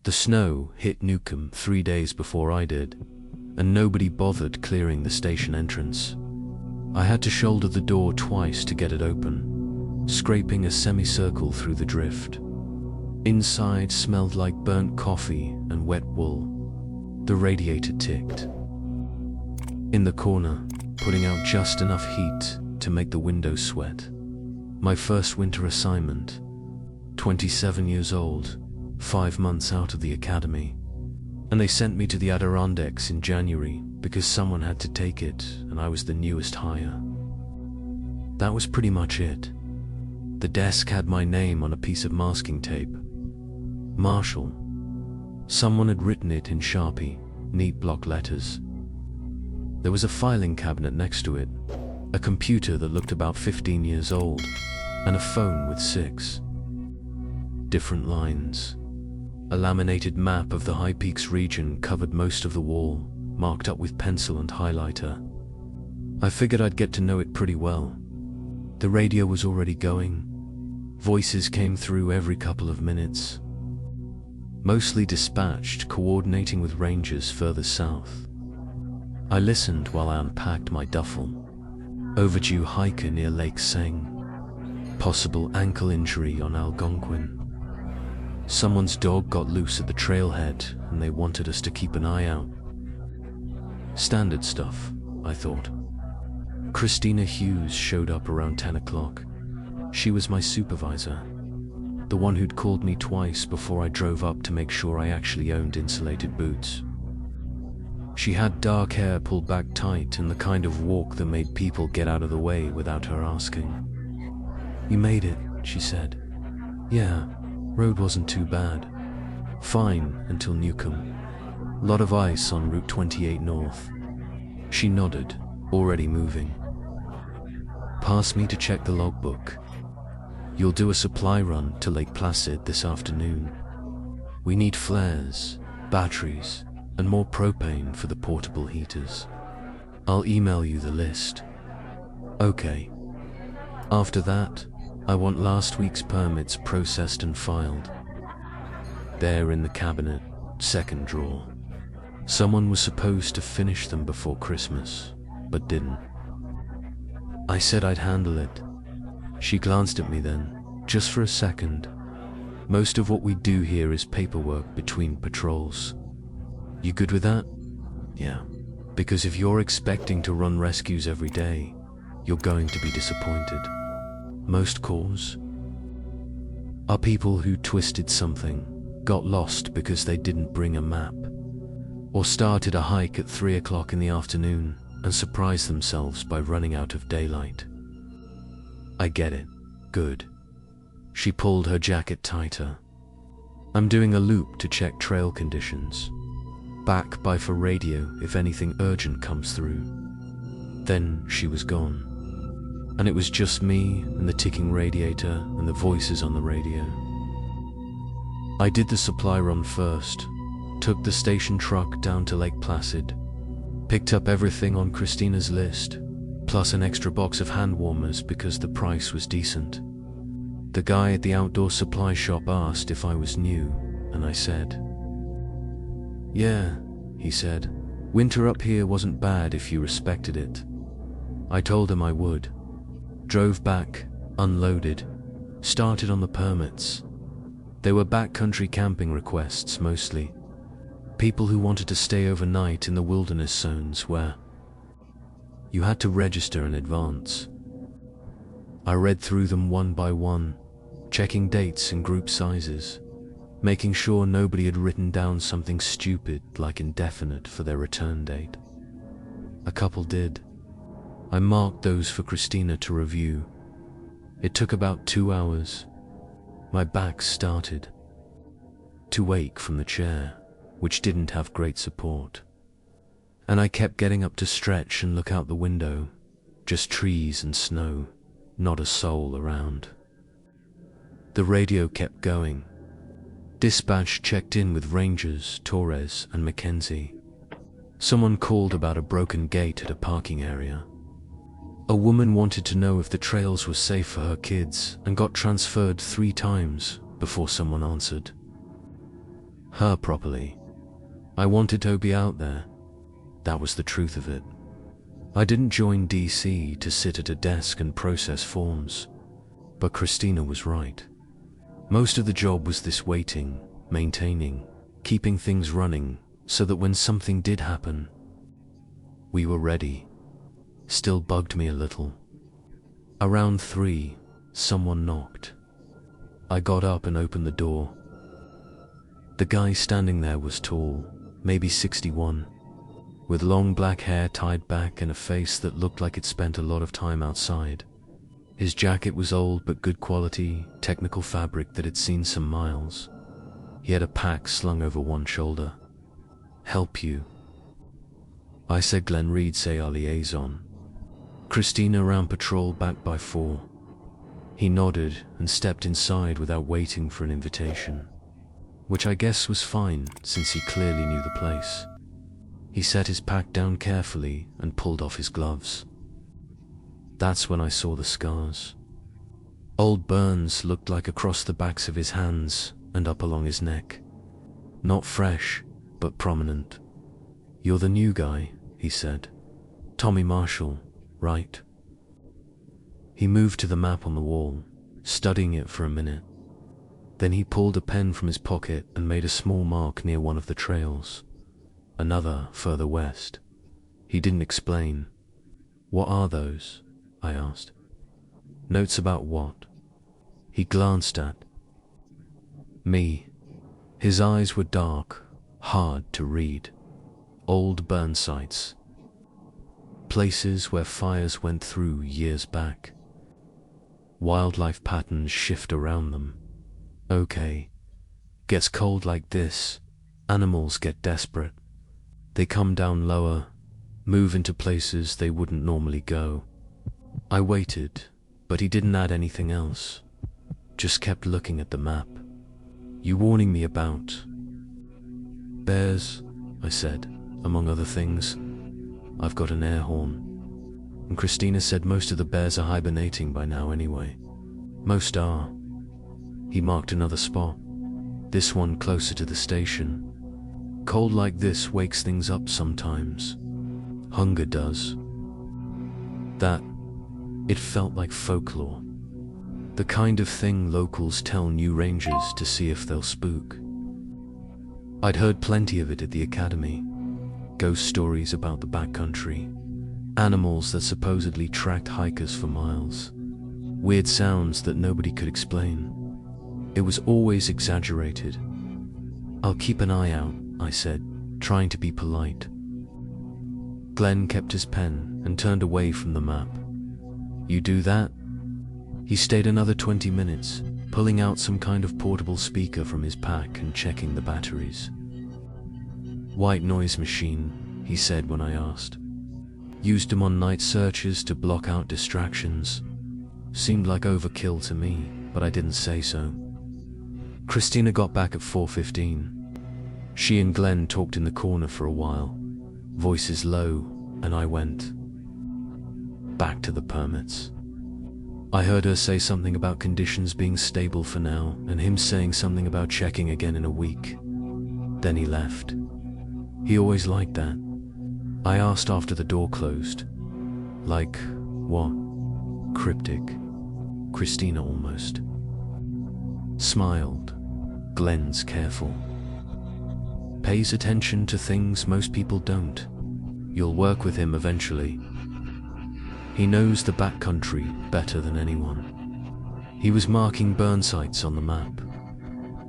The snow hit Newcomb 3 days before I did, and nobody bothered clearing the station entrance. I had to shoulder the door twice to get it open, scraping a semicircle through the drift. Inside smelled like burnt coffee and wet wool. The radiator ticked. In the corner, putting out just enough heat to make the windows sweat. My first winter assignment. 27 years old, 5 months out of the academy. And they sent me to the Adirondacks in January because someone had to take it and I was the newest hire. That was pretty much it. The desk had my name on a piece of masking tape. Marshall. Someone had written it in Sharpie, neat block letters. There was a filing cabinet next to it, a computer that looked about 15 years old, and a phone with 6 different lines. A laminated map of the High Peaks region covered most of the wall, marked up with pencil and highlighter. I figured I'd get to know it pretty well. The radio was already going. Voices came through every couple of minutes. Mostly dispatched, coordinating with rangers further south. I listened while I unpacked my duffel. Overdue hiker near Lake Seng. Possible ankle injury on Algonquin. Someone's dog got loose at the trailhead and they wanted us to keep an eye out. Standard stuff, I thought. Christina Hughes showed up around 10 o'clock. She was my supervisor. The one who'd called me twice before I drove up to make sure I actually owned insulated boots. She had dark hair pulled back tight and the kind of walk that made people get out of the way without her asking. "You made it," she said. "Yeah, road wasn't too bad. Fine until Newcomb. Lot of ice on Route 28 North." She nodded, already moving. "Pass me to check the logbook. You'll do a supply run to Lake Placid this afternoon. We need flares, batteries, and more propane for the portable heaters. I'll email you the list." "Okay." After that, I want last week's permits processed and filed. There in the cabinet, second drawer. Someone was supposed to finish them before Christmas, but didn't. I said I'd handle it. She glanced at me then, just for a second. "Most of what we do here is paperwork between patrols. You good with that?" "Yeah. Because if you're expecting to run rescues every day, you're going to be disappointed. Most calls are people who twisted something, got lost because they didn't bring a map, or started a hike at 3 o'clock in the afternoon and surprised themselves by running out of daylight." "I get it. Good." She pulled her jacket tighter. "I'm doing a loop to check trail conditions. Back by for radio if anything urgent comes through." Then she was gone. And it was just me and the ticking radiator and the voices on the radio. I did the supply run first, took the station truck down to Lake Placid, picked up everything on Christina's list, plus an extra box of hand warmers because the price was decent. The guy at the outdoor supply shop asked if I was new, and I said, "Yeah," he said. "Winter up here wasn't bad if you respected it." I told him I would. Drove back, unloaded, started on the permits. They were backcountry camping requests mostly. People who wanted to stay overnight in the wilderness zones where you had to register in advance. I read through them one by one, checking dates and group sizes, making sure nobody had written down something stupid like indefinite for their return date. A couple did. I marked those for Christina to review. It took about 2 hours. My back started to ache from the chair, which didn't have great support. And I kept getting up to stretch and look out the window. Just trees and snow, not a soul around. The radio kept going. Dispatch checked in with Rangers, Torres, and Mackenzie. Someone called about a broken gate at a parking area. A woman wanted to know if the trails were safe for her kids and got transferred 3 times before someone answered. her properly. I wanted Toby out there. That was the truth of it. I didn't join DC to sit at a desk and process forms. But Christina was right. Most of the job was this waiting, maintaining, keeping things running so that when something did happen, we were ready. Still bugged me a little. Around 3, someone knocked. I got up and opened the door. The guy standing there was tall, maybe 61, with long black hair tied back and a face that looked like it spent a lot of time outside. His jacket was old but good quality, technical fabric that had seen some miles. He had a pack slung over one shoulder. "Help you?" I said. "Glenn Reed, say our liaison. Christina around patrol back by 4. He nodded and stepped inside without waiting for an invitation, which I guess was fine since he clearly knew the place. He set his pack down carefully and pulled off his gloves. That's when I saw the scars. Old burns looked like across the backs of his hands and up along his neck. Not fresh, but prominent. "You're the new guy," he said. "Tommy Marshall, right?" He moved to the map on the wall, studying it for a minute. Then he pulled a pen from his pocket and made a small mark near one of the trails. Another further west. He didn't explain. "What are those?" I asked. "Notes about what?" He glanced at me. His eyes were dark, hard to read. Old burn sites. Places where fires went through years back. Wildlife patterns shift around them. Okay. Gets cold like this, animals get desperate. They come down lower, move into places they wouldn't normally go. I waited, but he didn't add anything else. Just kept looking at the map. "You warning me about bears?" I said, among other things. "I've got an air horn." And Christina said most of the bears are hibernating by now anyway. Most are. He marked another spot. This one closer to the station. Cold like this wakes things up sometimes. Hunger does. It felt like folklore. The kind of thing locals tell new rangers to see if they'll spook. I'd heard plenty of it at the academy. Ghost stories about the backcountry. Animals that supposedly tracked hikers for miles. Weird sounds that nobody could explain. It was always exaggerated. "I'll keep an eye out," I said, trying to be polite. Glenn kept his pen and turned away from the map. "You do that?" He stayed another 20 minutes, pulling out some kind of portable speaker from his pack and checking the batteries. "White noise machine," he said when I asked. "Used them on night searches to block out distractions. Seemed like overkill to me, but I didn't say so." Christina got back at 4:15. She and Glenn talked in the corner for a while, voices low, and I went back to the permits. I heard her say something about conditions being stable for now, and him saying something about checking again in a week. Then he left. He always liked that. I asked after the door closed. "Like what?" Cryptic. Christina almost smiled. "Glenn's careful. Pays attention to things most people don't. You'll work with him eventually. He knows the backcountry better than anyone." He was marking burn sites on the map.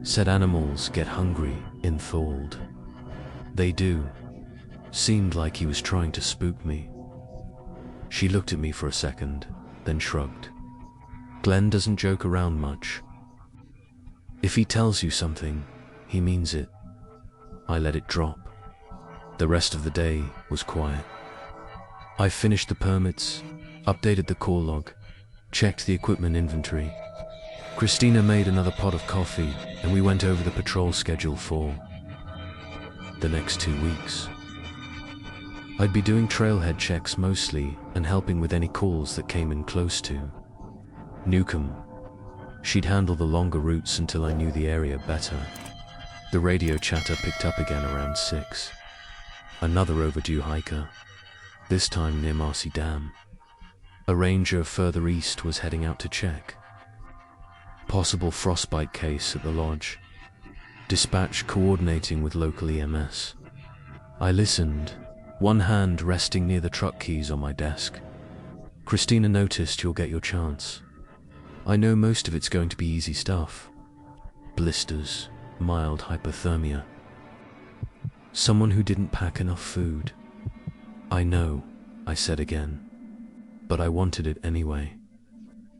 Said animals get hungry in thawed. They do. Seemed like he was trying to spook me. She looked at me for a second, then shrugged. "Glenn doesn't joke around much. If he tells you something, he means it." I let it drop. The rest of the day was quiet. I finished the permits, updated the call log, checked the equipment inventory. Christina made another pot of coffee, and we went over the patrol schedule for the next 2 weeks. I'd be doing trailhead checks mostly and helping with any calls that came in close to Newcomb. She'd handle the longer routes until I knew the area better. The radio chatter picked up again around 6. Another overdue hiker, this time near Marcy Dam. A ranger further east was heading out to check. Possible frostbite case at the lodge. Dispatch coordinating with local EMS. I listened, one hand resting near the truck keys on my desk. Christina noticed you'll get your chance. I know most of it's going to be easy stuff. Blisters, mild hypothermia. Someone who didn't pack enough food. I know, I said again, but I wanted it anyway.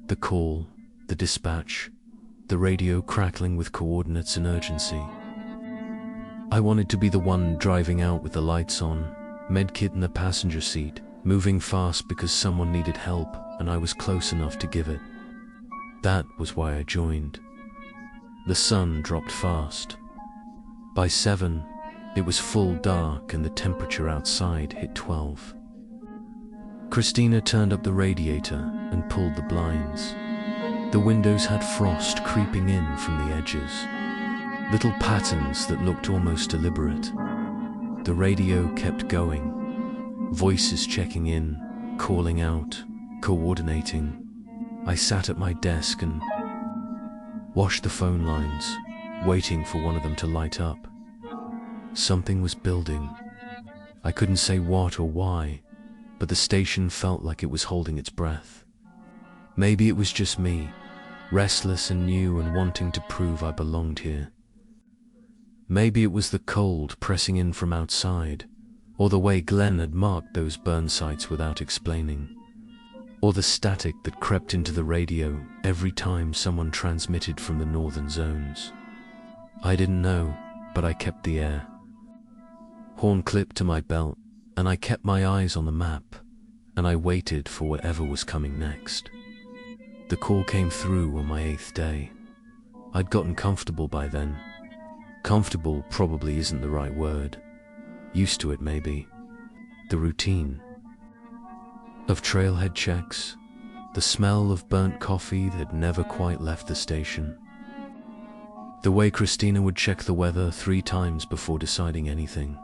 The call, the dispatch, the radio crackling with coordinates and urgency. I wanted to be the one driving out with the lights on, medkit in the passenger seat, moving fast because someone needed help and I was close enough to give it. That was why I joined. The sun dropped fast. By 7, it was full dark and the temperature outside hit 12. Christina turned up the radiator and pulled the blinds. The windows had frost creeping in from the edges, little patterns that looked almost deliberate. The radio kept going, voices checking in, calling out, coordinating. I sat at my desk and washed the phone lines, waiting for one of them to light up. Something was building. I couldn't say what or why, but the station felt like it was holding its breath. Maybe it was just me, restless and new and wanting to prove I belonged here. Maybe it was the cold pressing in from outside, or the way Glenn had marked those burn sites without explaining, or the static that crept into the radio every time someone transmitted from the northern zones. I didn't know, but I kept the air. Horn clipped to my belt, and I kept my eyes on the map, and I waited for whatever was coming next. The call came through on my 8th day. I'd gotten comfortable by then. Comfortable probably isn't the right word. Used to it maybe. The routine of trailhead checks, the smell of burnt coffee that never quite left the station. The way Christina would check the weather 3 times before deciding anything.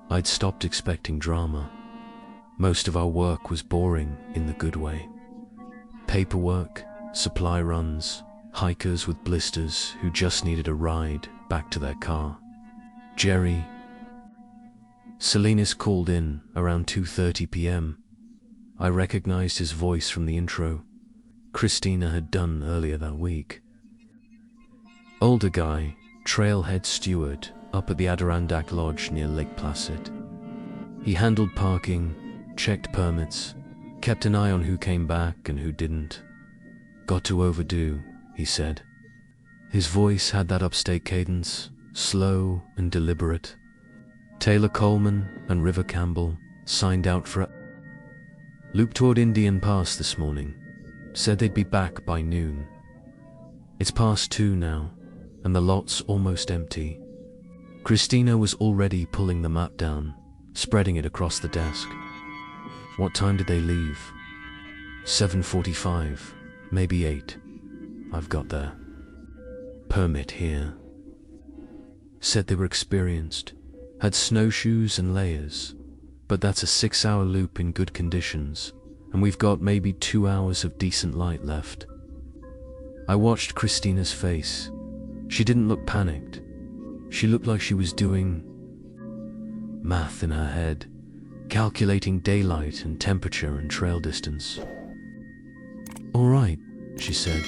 I'd stopped expecting drama. Most of our work was boring in the good way. Paperwork, supply runs, hikers with blisters who just needed a ride back to their car. Jerry. Salinas called in around 2:30 p.m. I recognized his voice from the intro Christina had done earlier that week. Older guy, trailhead steward, up at the Adirondack Lodge near Lake Placid. He handled parking, checked permits, kept an eye on who came back and who didn't. Got to overdue, he said. His voice had that upstate cadence, slow and deliberate. Taylor Coleman and River Campbell signed out for a loop toward Indian Pass this morning. Said they'd be back by noon. It's past 2 now, and the lot's almost empty. Christina was already pulling the map down, spreading it across the desk. What time did they leave? 7:45, maybe 8. I've got there. Permit here. Said they were experienced, had snowshoes and layers, but that's a 6-hour loop in good conditions, and we've got maybe 2 hours of decent light left. I watched Christina's face. She didn't look panicked. She looked like she was doing math in her head, calculating daylight and temperature and trail distance. All right, she said.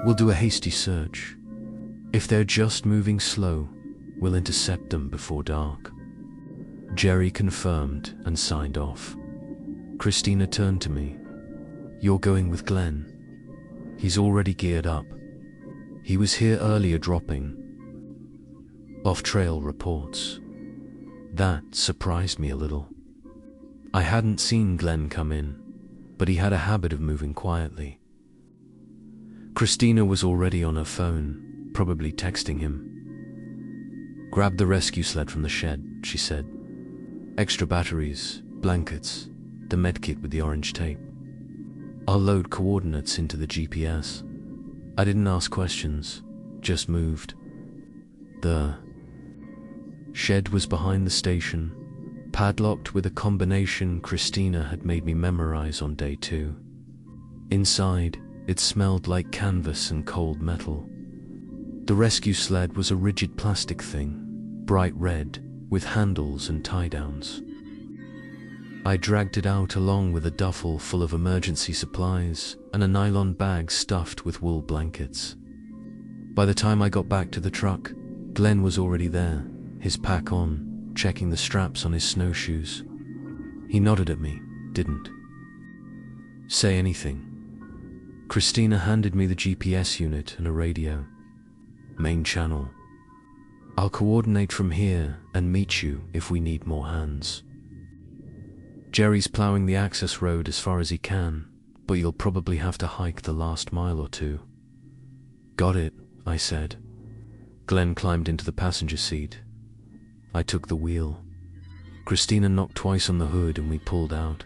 We'll do a hasty search. If they're just moving slow, we'll intercept them before dark. Jerry confirmed and signed off. Christina turned to me. You're going with Glenn. He's already geared up. He was here earlier dropping off-trail reports. That surprised me a little. I hadn't seen Glenn come in, but he had a habit of moving quietly. Christina was already on her phone, probably texting him. Grab the rescue sled from the shed, she said. Extra batteries, blankets, the medkit with the orange tape. I'll load coordinates into the GPS. I didn't ask questions, just moved. The shed was behind the station, padlocked with a combination Christina had made me memorize on day 2. Inside, it smelled like canvas and cold metal. The rescue sled was a rigid plastic thing, bright red, with handles and tie-downs. I dragged it out along with a duffel full of emergency supplies and a nylon bag stuffed with wool blankets. By the time I got back to the truck, Glenn was already there, his pack on, checking the straps on his snowshoes. He nodded at me, didn't say anything. Christina handed me the GPS unit and a radio. Main channel. I'll coordinate from here and meet you if we need more hands. Jerry's plowing the access road as far as he can, but you'll probably have to hike the last mile or 2. Got it, I said. Glenn climbed into the passenger seat. I took the wheel. Christina knocked twice on the hood and we pulled out.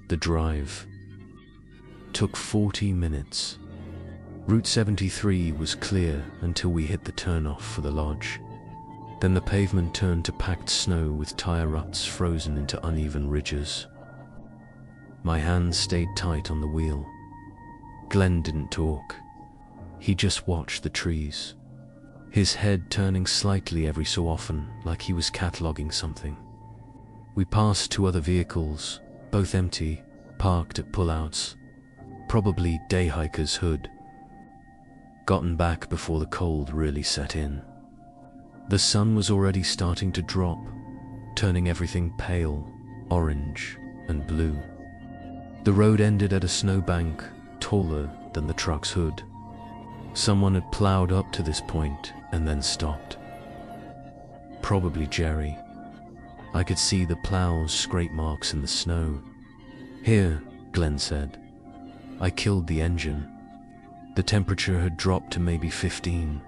The drive took 40 minutes. Route 73 was clear until we hit the turnoff for the lodge. Then the pavement turned to packed snow with tire ruts frozen into uneven ridges. My hands stayed tight on the wheel. Glenn didn't talk. He just watched the trees, his head turning slightly every so often like he was cataloging something. We passed 2 other vehicles, both empty, parked at pullouts, probably day hikers' hood. Gotten back before the cold really set in. The sun was already starting to drop, turning everything pale, orange, and blue. The road ended at a snowbank taller than the truck's hood. Someone had plowed up to this point and then stopped. Probably Jerry. I could see the plow's scrape marks in the snow. Here, Glenn said. I killed the engine. The temperature had dropped to maybe 15.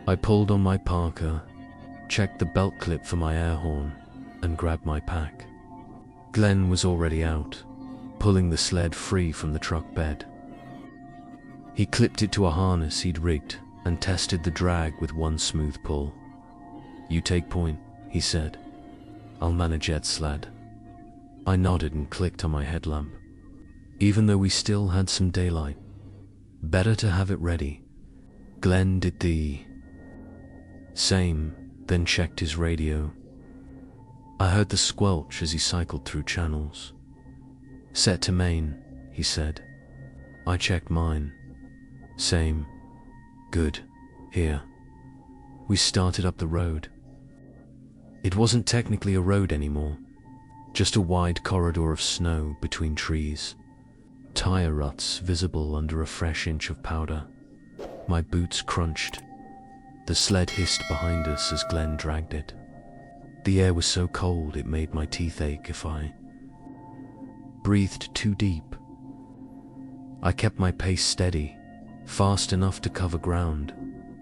I pulled on my parka, checked the belt clip for my air horn, and grabbed my pack. Glenn was already out, pulling the sled free from the truck bed. He clipped it to a harness he'd rigged and tested the drag with one smooth pull. You take point, he said. I'll manage Ed's sled. I nodded and clicked on my headlamp. Even though we still had some daylight, better to have it ready. Glenn did the same, then checked his radio. I heard the squelch as he cycled through channels. Set to main, he said. I checked mine. Same. Good. Here. We started up the road. It wasn't technically a road anymore, just a wide corridor of snow between trees. Tire ruts visible under a fresh inch of powder. My boots crunched. The sled hissed behind us as Glenn dragged it. The air was so cold it made my teeth ache if I breathed too deep. I kept my pace steady, fast enough to cover ground,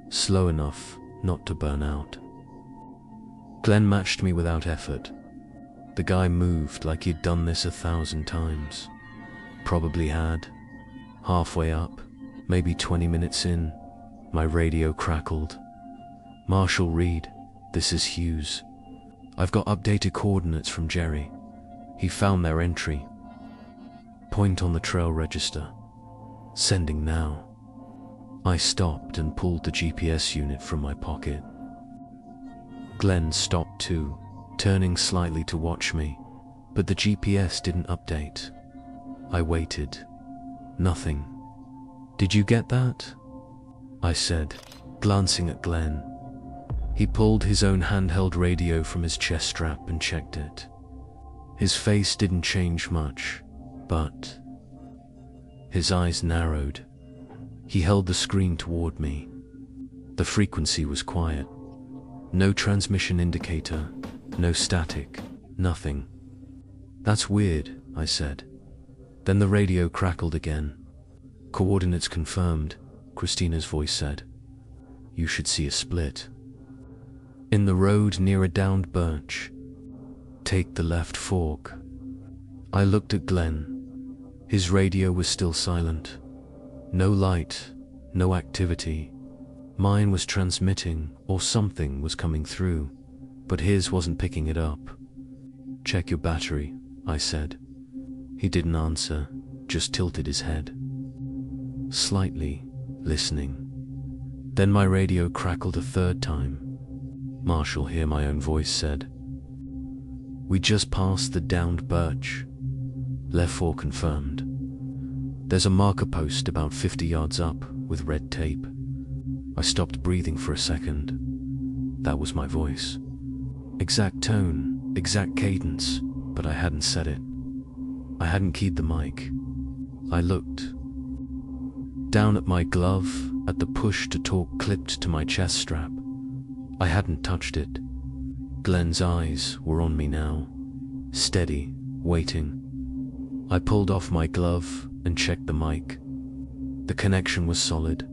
slow enough not to burn out. Glenn matched me without effort. The guy moved like he'd done this 1,000 times. Probably had. Halfway up, maybe 20 minutes in, my radio crackled. Marshall Reed, this is Hughes. I've got updated coordinates from Jerry. He found their entry. Point on the trail register. Sending now. I stopped and pulled the GPS unit from my pocket. Glenn stopped too, turning slightly to watch me, but the GPS didn't update. I waited. Nothing. Did you get that? I said, glancing at Glenn. He pulled his own handheld radio from his chest strap and checked it. His face didn't change much, but his eyes narrowed. He held the screen toward me. The frequency was quiet. No transmission indicator, no static, nothing. That's weird, I said. Then the radio crackled again. Coordinates confirmed, Christina's voice said. You should see a split. In the road near a downed birch. Take the left fork. I looked at Glenn. His radio was still silent. No light, no activity. Mine was transmitting, or something was coming through, but his wasn't picking it up. "Check your battery," I said. He didn't answer, just tilted his head, slightly, listening. Then my radio crackled a third time. "Marshall," hear my own voice said. "We just passed the downed birch. Left 4 confirmed. There's a marker post about 50 yards up with red tape." I stopped breathing for a second. That was my voice. Exact tone, exact cadence, but I hadn't said it. I hadn't keyed the mic. I looked down at my glove, at the push-to-talk clipped to my chest strap. I hadn't touched it. Glenn's eyes were on me now, steady, waiting. I pulled off my glove and checked the mic. The connection was solid.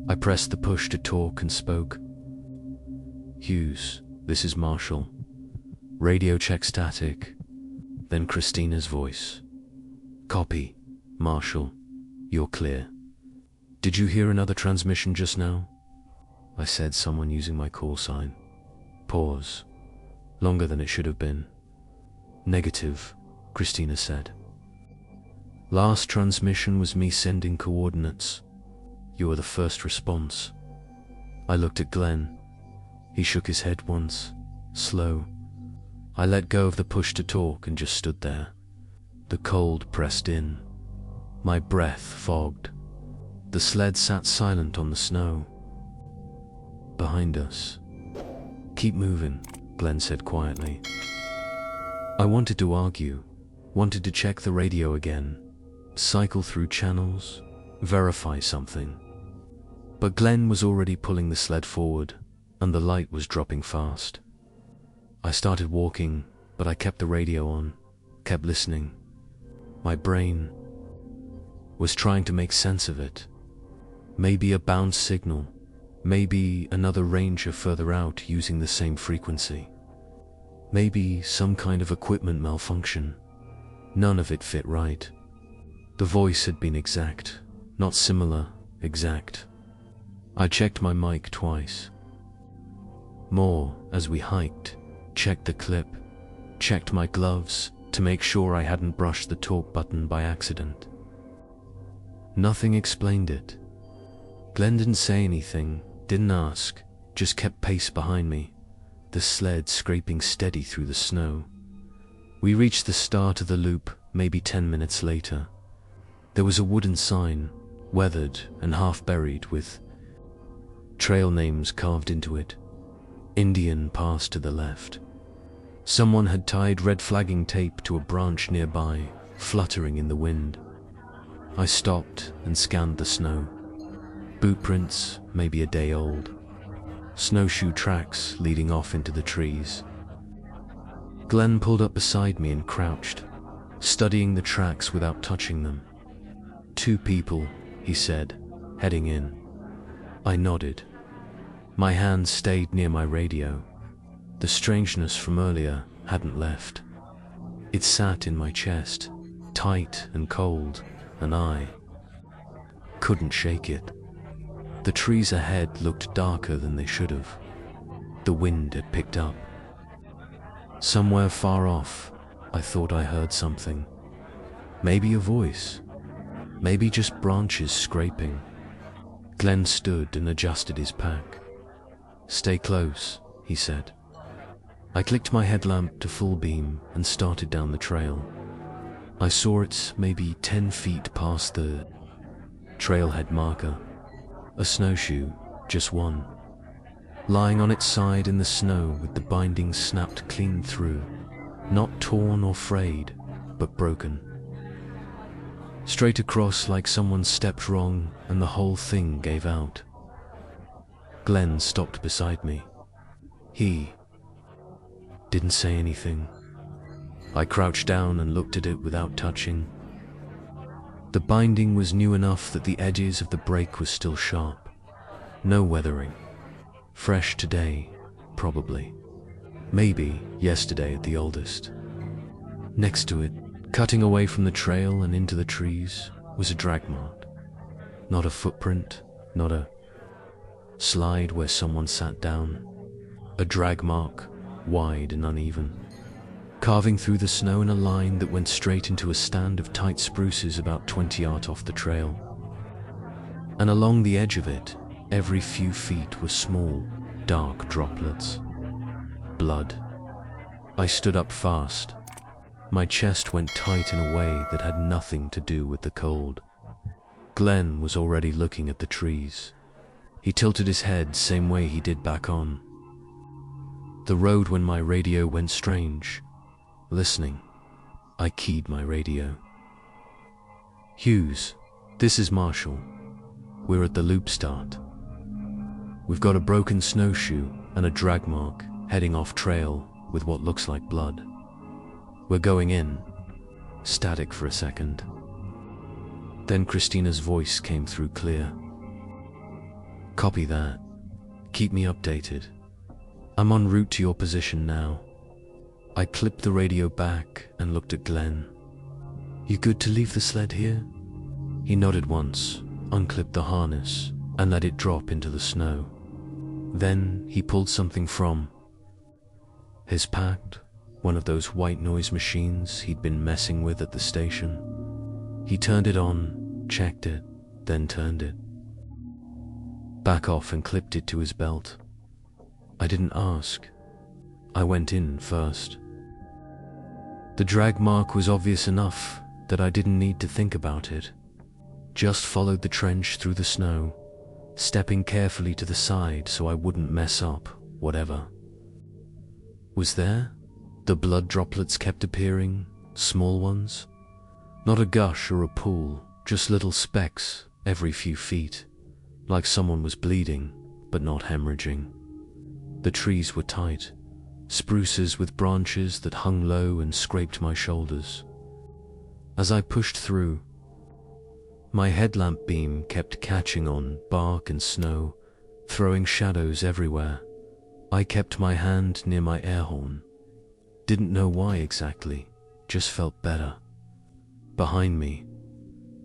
I pressed the push-to-talk and spoke. "Hughes, this is Marshall. Radio check static." Then Christina's voice. "Copy, Marshall. You're clear." "Did you hear another transmission just now?" I said, someone using my call sign. Pause. Longer than it should have been. "Negative," Christina said. "Last transmission was me sending coordinates. You were the first response." I looked at Glenn. He shook his head once, slow. I let go of the push to talk and just stood there. The cold pressed in. My breath fogged. The sled sat silent on the snow. Behind us. "Keep moving," Glenn said quietly. I wanted to argue, wanted to check the radio again, cycle through channels, verify something. But Glenn was already pulling the sled forward, and the light was dropping fast. I started walking, but I kept the radio on, kept listening. My brain was trying to make sense of it. Maybe a bound signal, maybe another ranger further out using the same frequency. Maybe some kind of equipment malfunction. None of it fit right. The voice had been exact, not similar, exact. I checked my mic twice. More as we hiked, checked the clip, checked my gloves to make sure I hadn't brushed the talk button by accident. Nothing explained it. Glenn didn't say anything, didn't ask, just kept pace behind me, the sled scraping steady through the snow. We reached the start of the loop maybe 10 minutes later. There was a wooden sign, weathered and half buried, with trail names carved into it. Indian Pass to the left. Someone had tied red flagging tape to a branch nearby, fluttering in the wind. I stopped and scanned the snow. Boot prints, maybe a day old. Snowshoe tracks leading off into the trees. Glenn pulled up beside me and crouched, studying the tracks without touching them. 2 people, he said, heading in. I nodded. My hand stayed near my radio. The strangeness from earlier hadn't left. It sat in my chest, tight and cold, and I couldn't shake it. The trees ahead looked darker than they should have. The wind had picked up. Somewhere far off, I thought I heard something. Maybe a voice. Maybe just branches scraping. Glenn stood and adjusted his pack. Stay close, he said. I clicked my headlamp to full beam and started down the trail. I saw it maybe 10 feet past the trailhead marker. A snowshoe, just one, lying on its side in the snow with the binding snapped clean through, not torn or frayed, but broken. Straight across like someone stepped wrong and the whole thing gave out. Glenn stopped beside me. He didn't say anything. I crouched down and looked at it without touching. The binding was new enough that the edges of the break was still sharp. No weathering. Fresh today, probably. Maybe yesterday at the oldest. Next to it, cutting away from the trail and into the trees, was a drag mark. Not a footprint, not a slide where someone sat down. A drag mark, wide and uneven, carving through the snow in a line that went straight into a stand of tight spruces about 20 yards off the trail. And along the edge of it, every few feet were small, dark droplets. Blood. I stood up fast. My chest went tight in a way that had nothing to do with the cold. Glenn was already looking at the trees. He tilted his head same way he did back on the road when my radio went strange. Listening, I keyed my radio. Hughes, this is Marshall. We're at the loop start. We've got a broken snowshoe and a drag mark heading off trail with what looks like blood. We're going in. Static for a second. Then Christina's voice came through clear. Copy that. Keep me updated. I'm en route to your position now. I clipped the radio back and looked at Glenn. You good to leave the sled here? He nodded once, unclipped the harness, and let it drop into the snow. Then he pulled something from his pack, one of those white noise machines he'd been messing with at the station. He turned it on, checked it, then turned it back off and clipped it to his belt. I didn't ask. I went in first. The drag mark was obvious enough that I didn't need to think about it. Just followed the trench through the snow, stepping carefully to the side so I wouldn't mess up whatever was there. The blood droplets kept appearing, small ones. Not a gush or a pool, just little specks every few feet, like someone was bleeding, but not hemorrhaging. The trees were tight, spruces with branches that hung low and scraped my shoulders. As I pushed through, my headlamp beam kept catching on bark and snow, throwing shadows everywhere. I kept my hand near my air horn. Didn't know why exactly, just felt better. Behind me,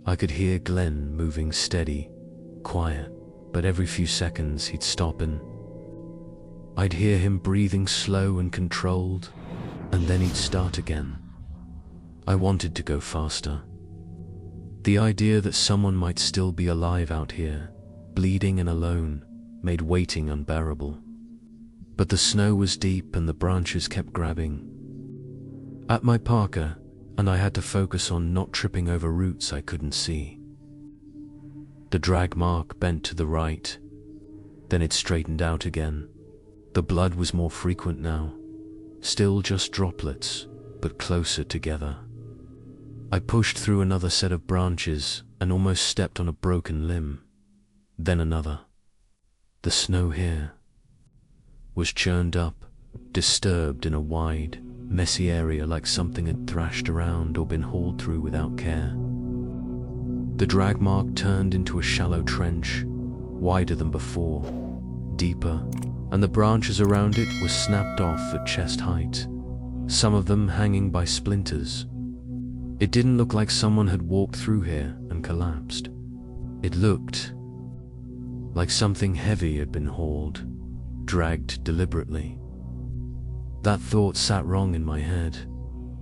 I could hear Glenn moving steady, quiet, but every few seconds he'd stop and I'd hear him breathing slow and controlled, and then he'd start again. I wanted to go faster. The idea that someone might still be alive out here, bleeding and alone, made waiting unbearable. But the snow was deep and the branches kept grabbing at my parka, and I had to focus on not tripping over roots I couldn't see. The drag mark bent to the right, then it straightened out again. The blood was more frequent now, still just droplets, but closer together. I pushed through another set of branches and almost stepped on a broken limb, then another. The snow here was churned up, disturbed in a wide, messy area like something had thrashed around or been hauled through without care. The drag mark turned into a shallow trench, wider than before, deeper, and the branches around it were snapped off at chest height, some of them hanging by splinters. It didn't look like someone had walked through here and collapsed. It looked like something heavy had been hauled, dragged deliberately. That thought sat wrong in my head,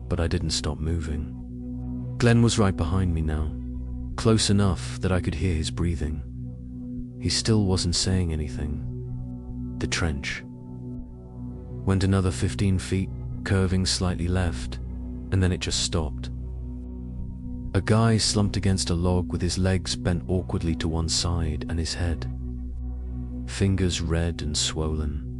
but I didn't stop moving. Glenn was right behind me now, close enough that I could hear his breathing. He still wasn't saying anything. The trench went another 15 feet, curving slightly left, and then it just stopped. A guy slumped against a log with his legs bent awkwardly to one side and his head, fingers red and swollen.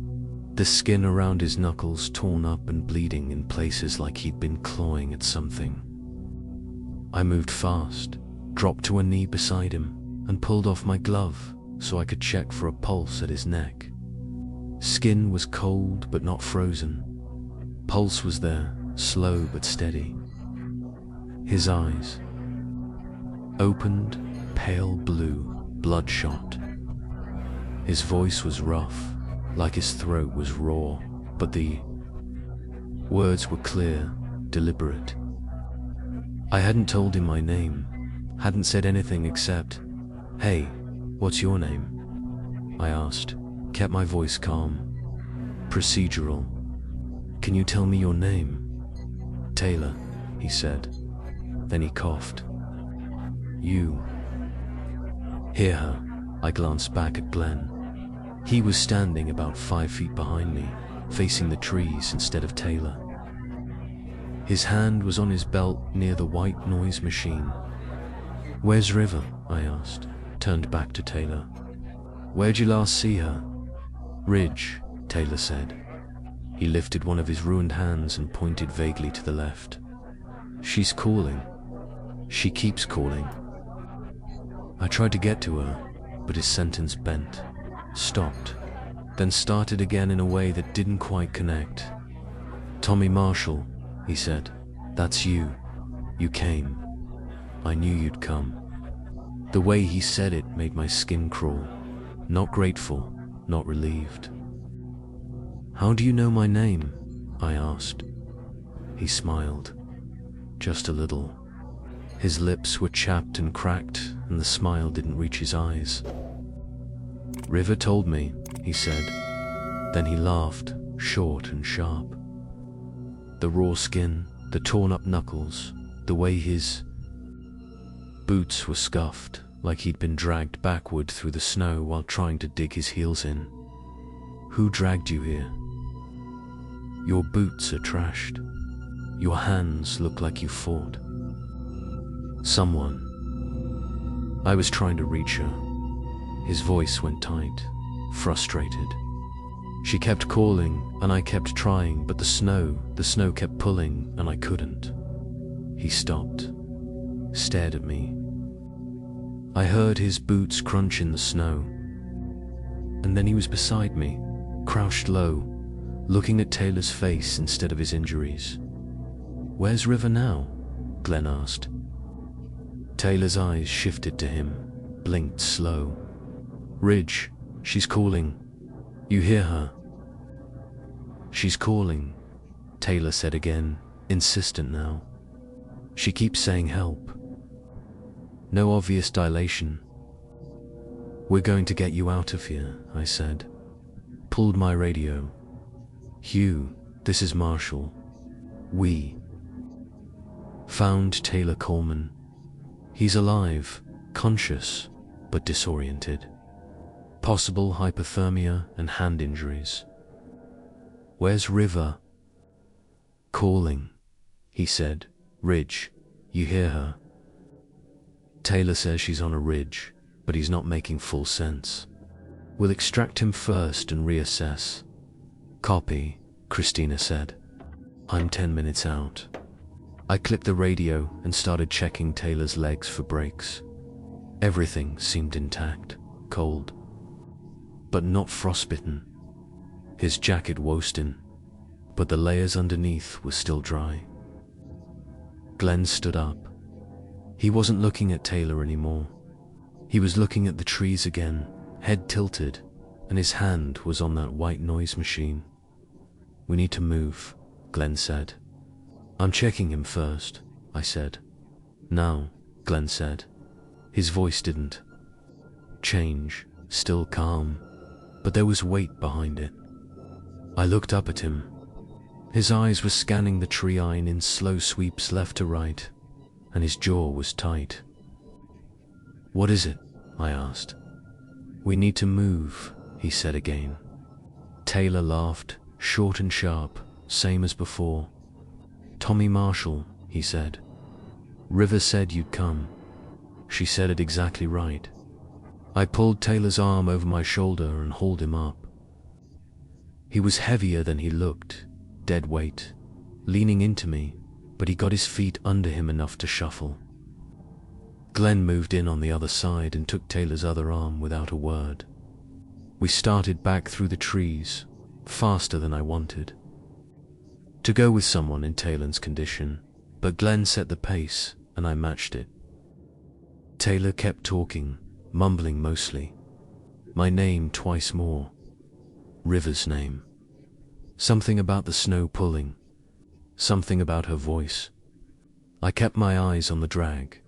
The skin around his knuckles torn up and bleeding in places like he'd been clawing at something. I moved fast, dropped to a knee beside him, and pulled off my glove so I could check for a pulse at his neck. Skin was cold but not frozen. Pulse was there, slow but steady. His eyes opened, pale blue, bloodshot. His voice was rough, like his throat was raw, but the words were clear, deliberate. I hadn't told him my name, hadn't said anything except, "Hey, what's your name?" I asked, kept my voice calm. Procedural. Can you tell me your name? Taylor, he said. Then he coughed. You. Hear her. I glanced back at Glenn. He was standing about 5 feet behind me, facing the trees instead of Taylor. His hand was on his belt near the white noise machine. Where's River? I asked, turned back to Taylor. Where'd you last see her? Ridge, Taylor said. He lifted one of his ruined hands and pointed vaguely to the left. She's calling. She keeps calling. I tried to get to her, but his sentence bent, stopped, then started again in a way that didn't quite connect. Tommy Marshall, he said. That's you. You came. I knew you'd come. The way he said it made my skin crawl. Not grateful, not relieved. How do you know my name? I asked. He smiled. Just a little. His lips were chapped and cracked, and the smile didn't reach his eyes. River told me, he said. Then he laughed, short and sharp. The raw skin, the torn-up knuckles, the way his boots were scuffed, like he'd been dragged backward through the snow while trying to dig his heels in. Who dragged you here? Your boots are trashed. Your hands look like you fought. Someone. I was trying to reach her. His voice went tight, frustrated. She kept calling, and I kept trying, but the snow kept pulling, and I couldn't. He stopped, stared at me. I heard his boots crunch in the snow. And then he was beside me, crouched low, looking at Taylor's face instead of his injuries. Where's River now? Glenn asked. Taylor's eyes shifted to him, blinked slow. Ridge, she's calling. You hear her? She's calling, Taylor said again, insistent now. She keeps saying help. No obvious dilation. We're going to get you out of here, I said. Pulled my radio. Hugh, this is Marshall. We found Taylor Coleman. He's alive, conscious, but disoriented. Possible hypothermia and hand injuries. Where's River? Calling, he said. Ridge, you hear her? Taylor says she's on a ridge, but he's not making full sense. We'll extract him first and reassess. Copy, Christina said. I'm 10 minutes out. I clipped the radio and started checking Taylor's legs for breaks. Everything seemed intact, cold, but not frostbitten. His jacket woastin, but the layers underneath were still dry. Glenn stood up. He wasn't looking at Taylor anymore. He was looking at the trees again, head tilted, and his hand was on that white noise machine. We need to move, Glenn said. I'm checking him first, I said. Now, Glenn said. His voice didn't change, still calm, but there was weight behind it. I looked up at him. His eyes were scanning the tree line in slow sweeps left to right, and his jaw was tight. What is it? I asked. We need to move, he said again. Taylor laughed, short and sharp, same as before. Tommy Marshall, he said. River said you'd come. She said it exactly right. I pulled Taylor's arm over my shoulder and hauled him up. He was heavier than he looked, dead weight, leaning into me, but he got his feet under him enough to shuffle. Glenn moved in on the other side and took Taylor's other arm without a word. We started back through the trees, faster than I wanted. To go with someone in Taylor's condition, but Glenn set the pace and I matched it. Taylor kept talking, mumbling mostly. My name twice more. River's name. Something about the snow pulling. Something about her voice. I kept my eyes on the drag.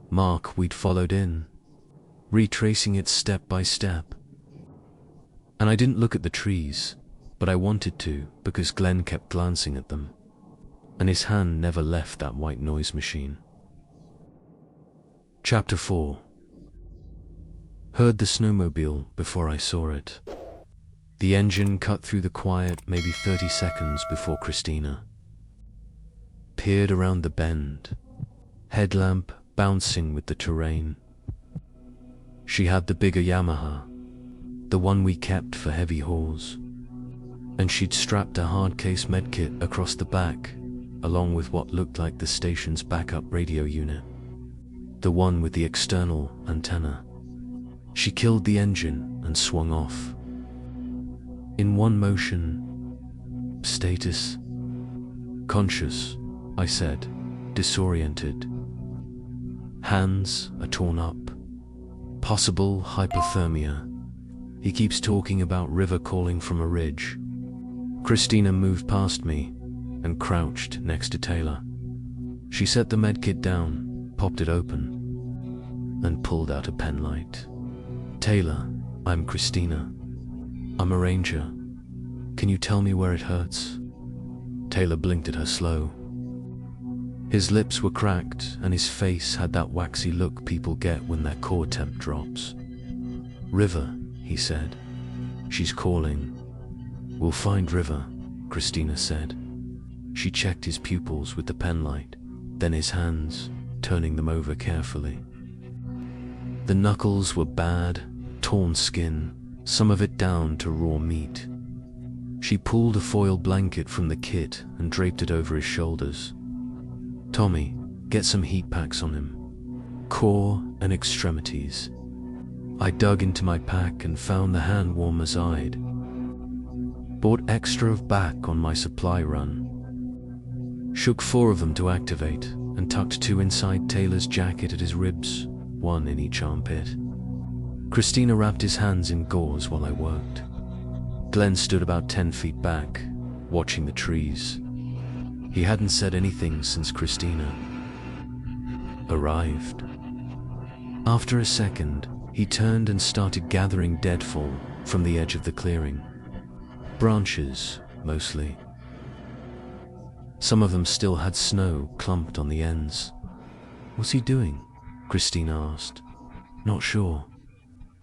Mark we'd followed in, retracing it step by step, And I didn't look at the trees, but I wanted to because Glenn kept glancing at them, and his hand never left that white noise machine. Chapter 4. Heard the snowmobile before I saw it. The engine cut through the quiet maybe 30 seconds before Christina peered around the bend, headlamp bouncing with the terrain. She had the bigger Yamaha, the one we kept for heavy hauls, and she'd strapped a hardcase medkit across the back, along with what looked like the station's backup radio unit, the one with the external antenna. She killed the engine and swung off. In one motion, status, conscious, I said, disoriented. Hands are torn up. Possible hypothermia. He keeps talking about river calling from a ridge. Christina moved past me and crouched next to Taylor. She set the medkit down, popped it open, and pulled out a pen light. Taylor, I'm Christina. I'm a ranger. Can you tell me where it hurts? Taylor blinked at her slow. His lips were cracked and his face had that waxy look people get when their core temp drops. River, he said. She's calling. We'll find River, Christina said. She checked his pupils with the penlight, then his hands, turning them over carefully. The knuckles were bad, torn skin, some of it down to raw meat. She pulled a foil blanket from the kit and draped it over his shoulders. Tommy, get some heat packs on him. Core and extremities. I dug into my pack and found the hand warmers I'd bought extra of back on my supply run. Shook 4 of them to activate and tucked 2 inside Taylor's jacket at his ribs, 1 in each armpit. Christina wrapped his hands in gauze while I worked. Glenn stood about 10 feet back, watching the trees. He hadn't said anything since Christina arrived. After a second, he turned and started gathering deadfall from the edge of the clearing. Branches, mostly. Some of them still had snow clumped on the ends. What's he doing? Christina asked. Not sure.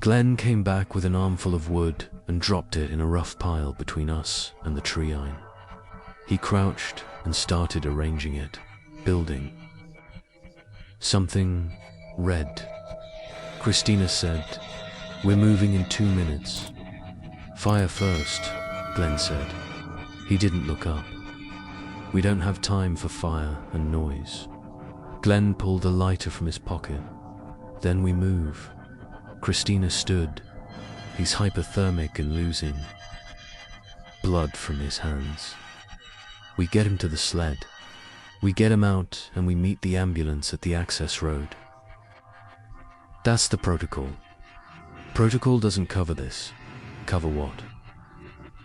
Glenn came back with an armful of wood and dropped it in a rough pile between us and the tree line. He crouched and started arranging it, building. Something red. Christina said, "We're moving in 2 minutes." "Fire first," Glenn said. He didn't look up. "We don't have time for fire and noise." Glenn pulled a lighter from his pocket. "Then we move." Christina stood. He's hypothermic and losing blood from his hands. We get him to the sled. We get him out and we meet the ambulance at the access road. That's the protocol. Protocol doesn't cover this. Cover what?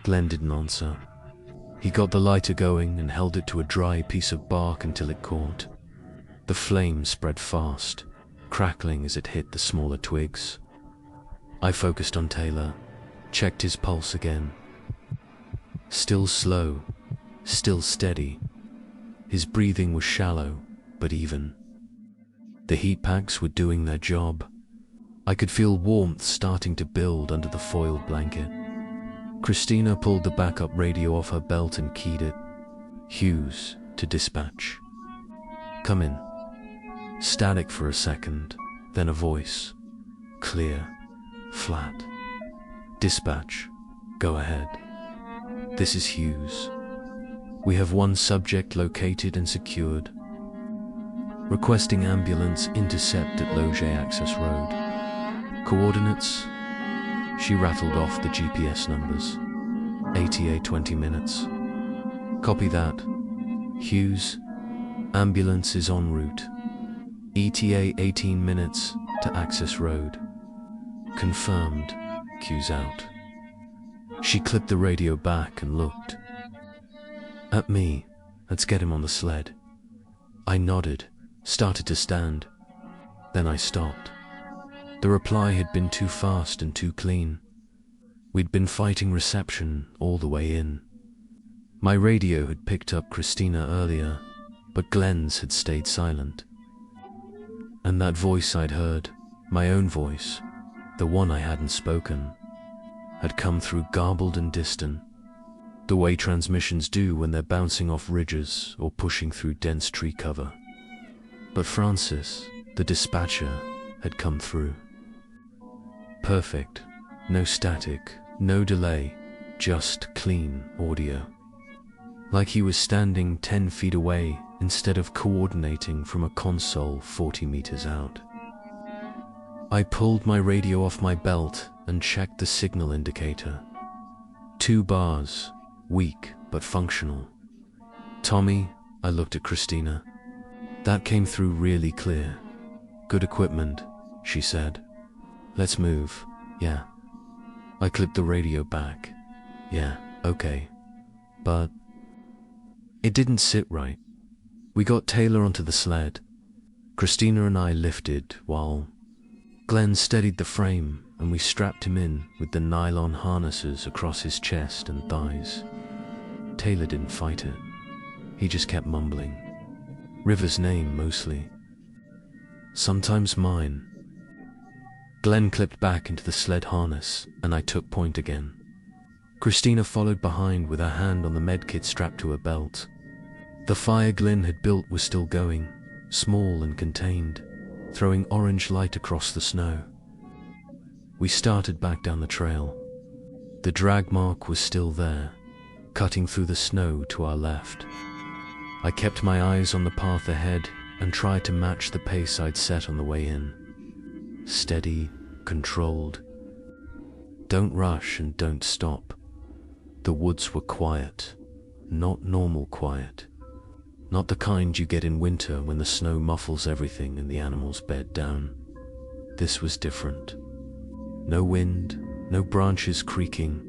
Glenn didn't answer. He got the lighter going and held it to a dry piece of bark until it caught. The flame spread fast, crackling as it hit the smaller twigs. I focused on Taylor, checked his pulse again. Still slow, still steady. His breathing was shallow, but even. The heat packs were doing their job. I could feel warmth starting to build under the foil blanket. Christina pulled the backup radio off her belt and keyed it. Hughes to dispatch. "Come in." Static for a second, then a voice. Clear, flat. "Dispatch, go ahead. This is Hughes. We have 1 subject located and secured. Requesting ambulance intercept at Loge Access Road. Coordinates?" She rattled off the GPS numbers. "ATA 20 minutes. Copy that. Hughes, ambulance is en route. ETA 18 minutes to Access Road. Confirmed. Cues out." She clipped the radio back and looked at me. "Let's get him on the sled." I nodded, started to stand. Then I stopped. The reply had been too fast and too clean. We'd been fighting reception all the way in. My radio had picked up Christina earlier, but Glenn's had stayed silent. And that voice I'd heard, my own voice, the one I hadn't spoken, had come through garbled and distant, the way transmissions do when they're bouncing off ridges or pushing through dense tree cover. But Francis, the dispatcher, had come through. Perfect, no static, no delay, just clean audio. Like he was standing 10 feet away instead of coordinating from a console 40 meters out. I pulled my radio off my belt and checked the signal indicator. 2 bars, weak but functional. Tommy, I looked at Christina. That came through really clear. Good equipment, she said. Let's move, yeah. I clipped the radio back. Yeah, okay. But it didn't sit right. We got Taylor onto the sled. Christina and I lifted while Glenn steadied the frame, and we strapped him in with the nylon harnesses across his chest and thighs. Taylor didn't fight it. He just kept mumbling. River's name mostly. Sometimes mine. Glenn clipped back into the sled harness, and I took point again. Christina followed behind with her hand on the medkit strapped to her belt. The fire Glenn had built was still going, small and contained, throwing orange light across the snow. We started back down the trail. The drag mark was still there, cutting through the snow to our left. I kept my eyes on the path ahead and tried to match the pace I'd set on the way in. Steady, controlled. Don't rush and don't stop. The woods were quiet, not normal quiet. Not the kind you get in winter when the snow muffles everything and the animals bed down. This was different. No wind, no branches creaking,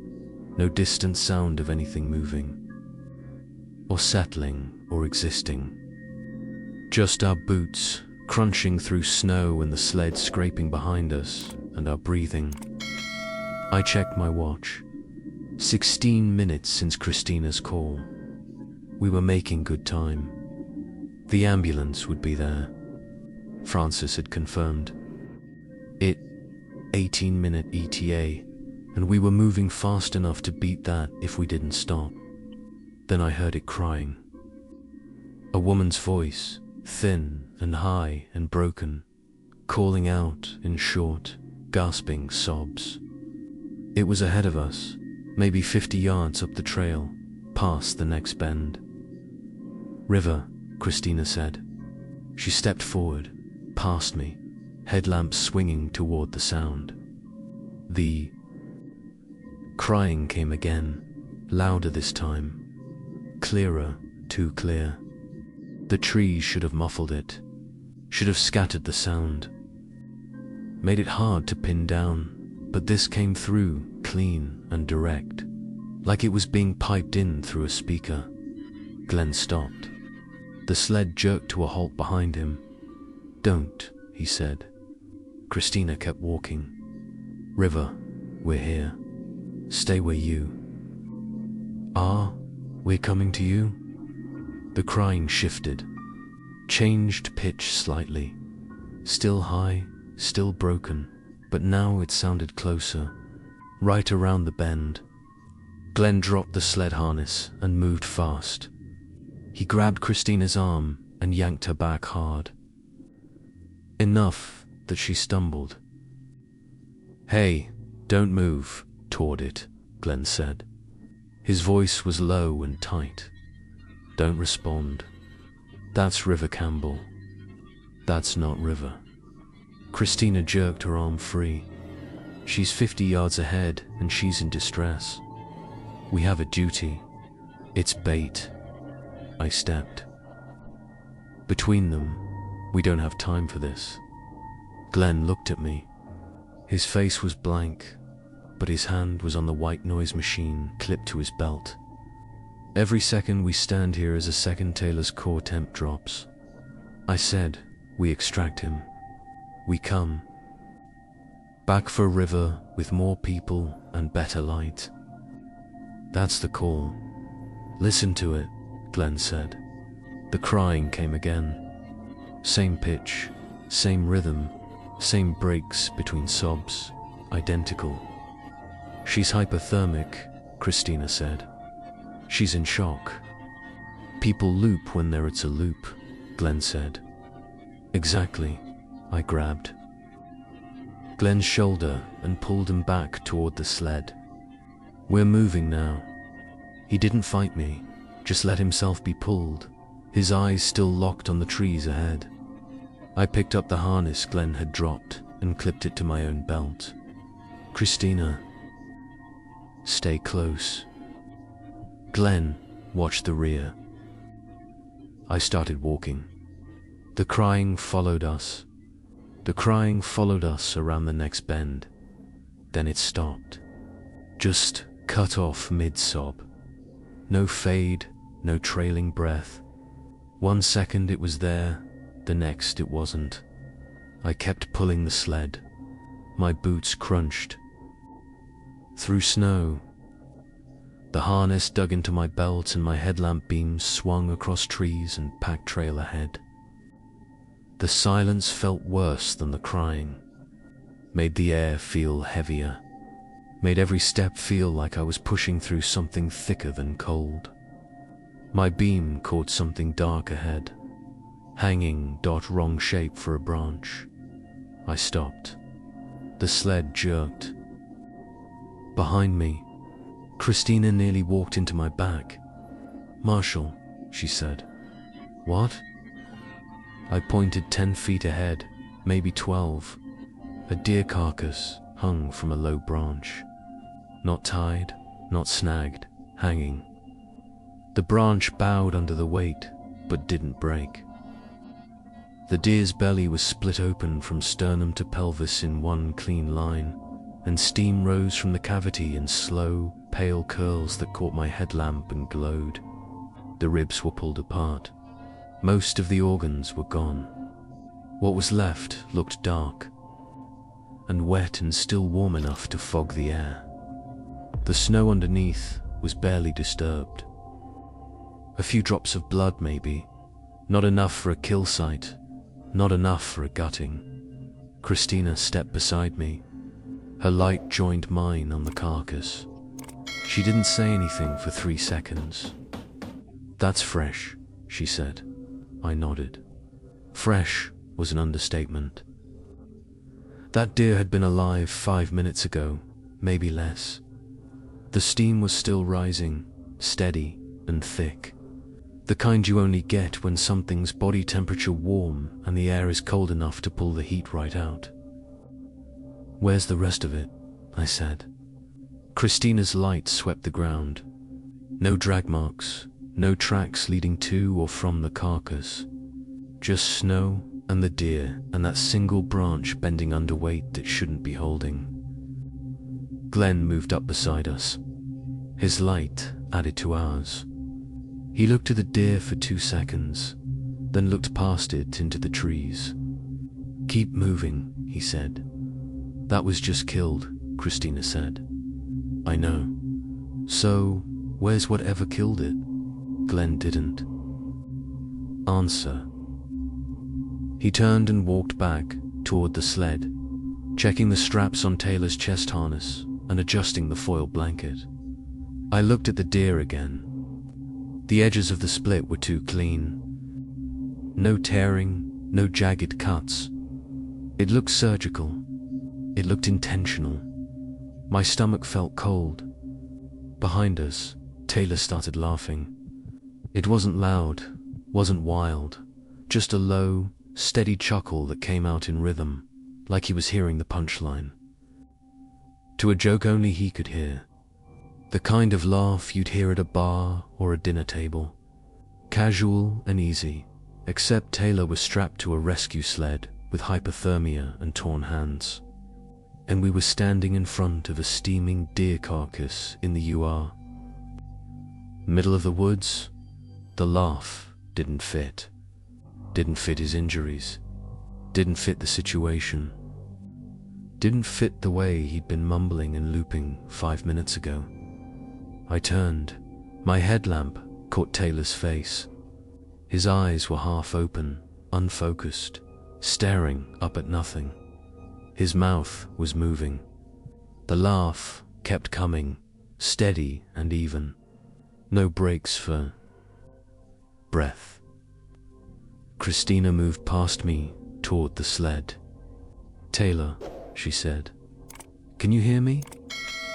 no distant sound of anything moving, or settling or existing. Just our boots crunching through snow and the sled scraping behind us, and our breathing. I checked my watch. 16 minutes since Christina's call. We were making good time. The ambulance would be there. Francis had confirmed. 18-minute ETA, and we were moving fast enough to beat that if we didn't stop. Then I heard it crying. A woman's voice, thin and high and broken, calling out in short, gasping sobs. It was ahead of us, maybe 50 yards up the trail, past the next bend. River, Christina said. She stepped forward, past me, headlamps swinging toward the sound. The crying came again, louder this time, clearer, too clear. The trees should have muffled it, should have scattered the sound, made it hard to pin down, but this came through, clean and direct, like it was being piped in through a speaker. Glenn stopped. The sled jerked to a halt behind him. Don't, he said. Christina kept walking. River, we're here. Stay where you are. We're coming to you. The crying shifted, changed pitch slightly. Still high, still broken, but now it sounded closer, right around the bend. Glenn dropped the sled harness and moved fast. He grabbed Christina's arm and yanked her back hard. Enough that she stumbled. Hey, don't move toward it, Glenn said. His voice was low and tight. Don't respond. That's River Campbell. That's not River. Christina jerked her arm free. She's 50 yards ahead and she's in distress. We have a duty. It's bait. I stepped. Between them, we don't have time for this. Glenn looked at me. His face was blank, but his hand was on the white noise machine clipped to his belt. Every second we stand here is a second Taylor's core temp drops. I said, we extract him. We come. Back for river with more people and better light. That's the call. Listen to it, Glenn said. The crying came again. Same pitch, same rhythm, same breaks between sobs, identical. She's hypothermic, Christina said. She's in shock. People loop when they're at a loop, Glenn said. Exactly, I grabbed Glenn's shoulder and pulled him back toward the sled. We're moving now. He didn't fight me, just let himself be pulled, his eyes still locked on the trees ahead. I picked up the harness Glenn had dropped and clipped it to my own belt. Christina, stay close. Glenn watched the rear. I started walking. The crying followed us. The crying followed us around the next bend. Then it stopped. Just cut off mid-sob. No fade, no trailing breath. 1 second it was there, the next it wasn't. I kept pulling the sled. My boots crunched. Through snow. The harness dug into my belt and my headlamp beams swung across trees and packed trail ahead. The silence felt worse than the crying, made the air feel heavier, made every step feel like I was pushing through something thicker than cold. My beam caught something dark ahead, hanging wrong shape for a branch. I stopped. The sled jerked. Behind me, Christina nearly walked into my back. Marshall, she said. What? I pointed 10 feet ahead, maybe 12. A deer carcass hung from a low branch. Not tied, not snagged, hanging. The branch bowed under the weight, but didn't break. The deer's belly was split open from sternum to pelvis in one clean line, and steam rose from the cavity in slow, pale curls that caught my headlamp and glowed. The ribs were pulled apart. Most of the organs were gone. What was left looked dark, and wet and still warm enough to fog the air. The snow underneath was barely disturbed. A few drops of blood maybe, not enough for a kill site, not enough for a gutting. Christina stepped beside me. Her light joined mine on the carcass. She didn't say anything for 3 seconds. That's fresh, she said. I nodded. Fresh was an understatement. That deer had been alive 5 minutes ago, maybe less. The steam was still rising, steady and thick. The kind you only get when something's body temperature warm and the air is cold enough to pull the heat right out. Where's the rest of it? I said. Christina's light swept the ground. No drag marks, no tracks leading to or from the carcass. Just snow and the deer and that single branch bending under weight that shouldn't be holding. Glenn moved up beside us. His light added to ours. He looked at the deer for 2 seconds, then looked past it into the trees. Keep moving, he said. That was just killed, Christina said. I know. So, where's whatever killed it? Glenn didn't answer. He turned and walked back toward the sled, checking the straps on Taylor's chest harness and adjusting the foil blanket. I looked at the deer again. The edges of the split were too clean. No tearing, no jagged cuts. It looked surgical. It looked intentional. My stomach felt cold. Behind us, Taylor started laughing. It wasn't loud, wasn't wild, just a low, steady chuckle that came out in rhythm, like he was hearing the punchline. To a joke only he could hear. The kind of laugh you'd hear at a bar or a dinner table. Casual and easy, except Taylor was strapped to a rescue sled with hypothermia and torn hands. And we were standing in front of a steaming deer carcass in the UR. Middle of the woods, the laugh didn't fit. Didn't fit his injuries. Didn't fit the situation. didn't fit the way he'd been mumbling and looping 5 minutes ago. I turned. My headlamp caught Taylor's face. His eyes were half open, unfocused, staring up at nothing. His mouth was moving. The laugh kept coming, steady and even. No breaks for breath. Christina moved past me toward the sled. "Taylor," she said. "Can you hear me?"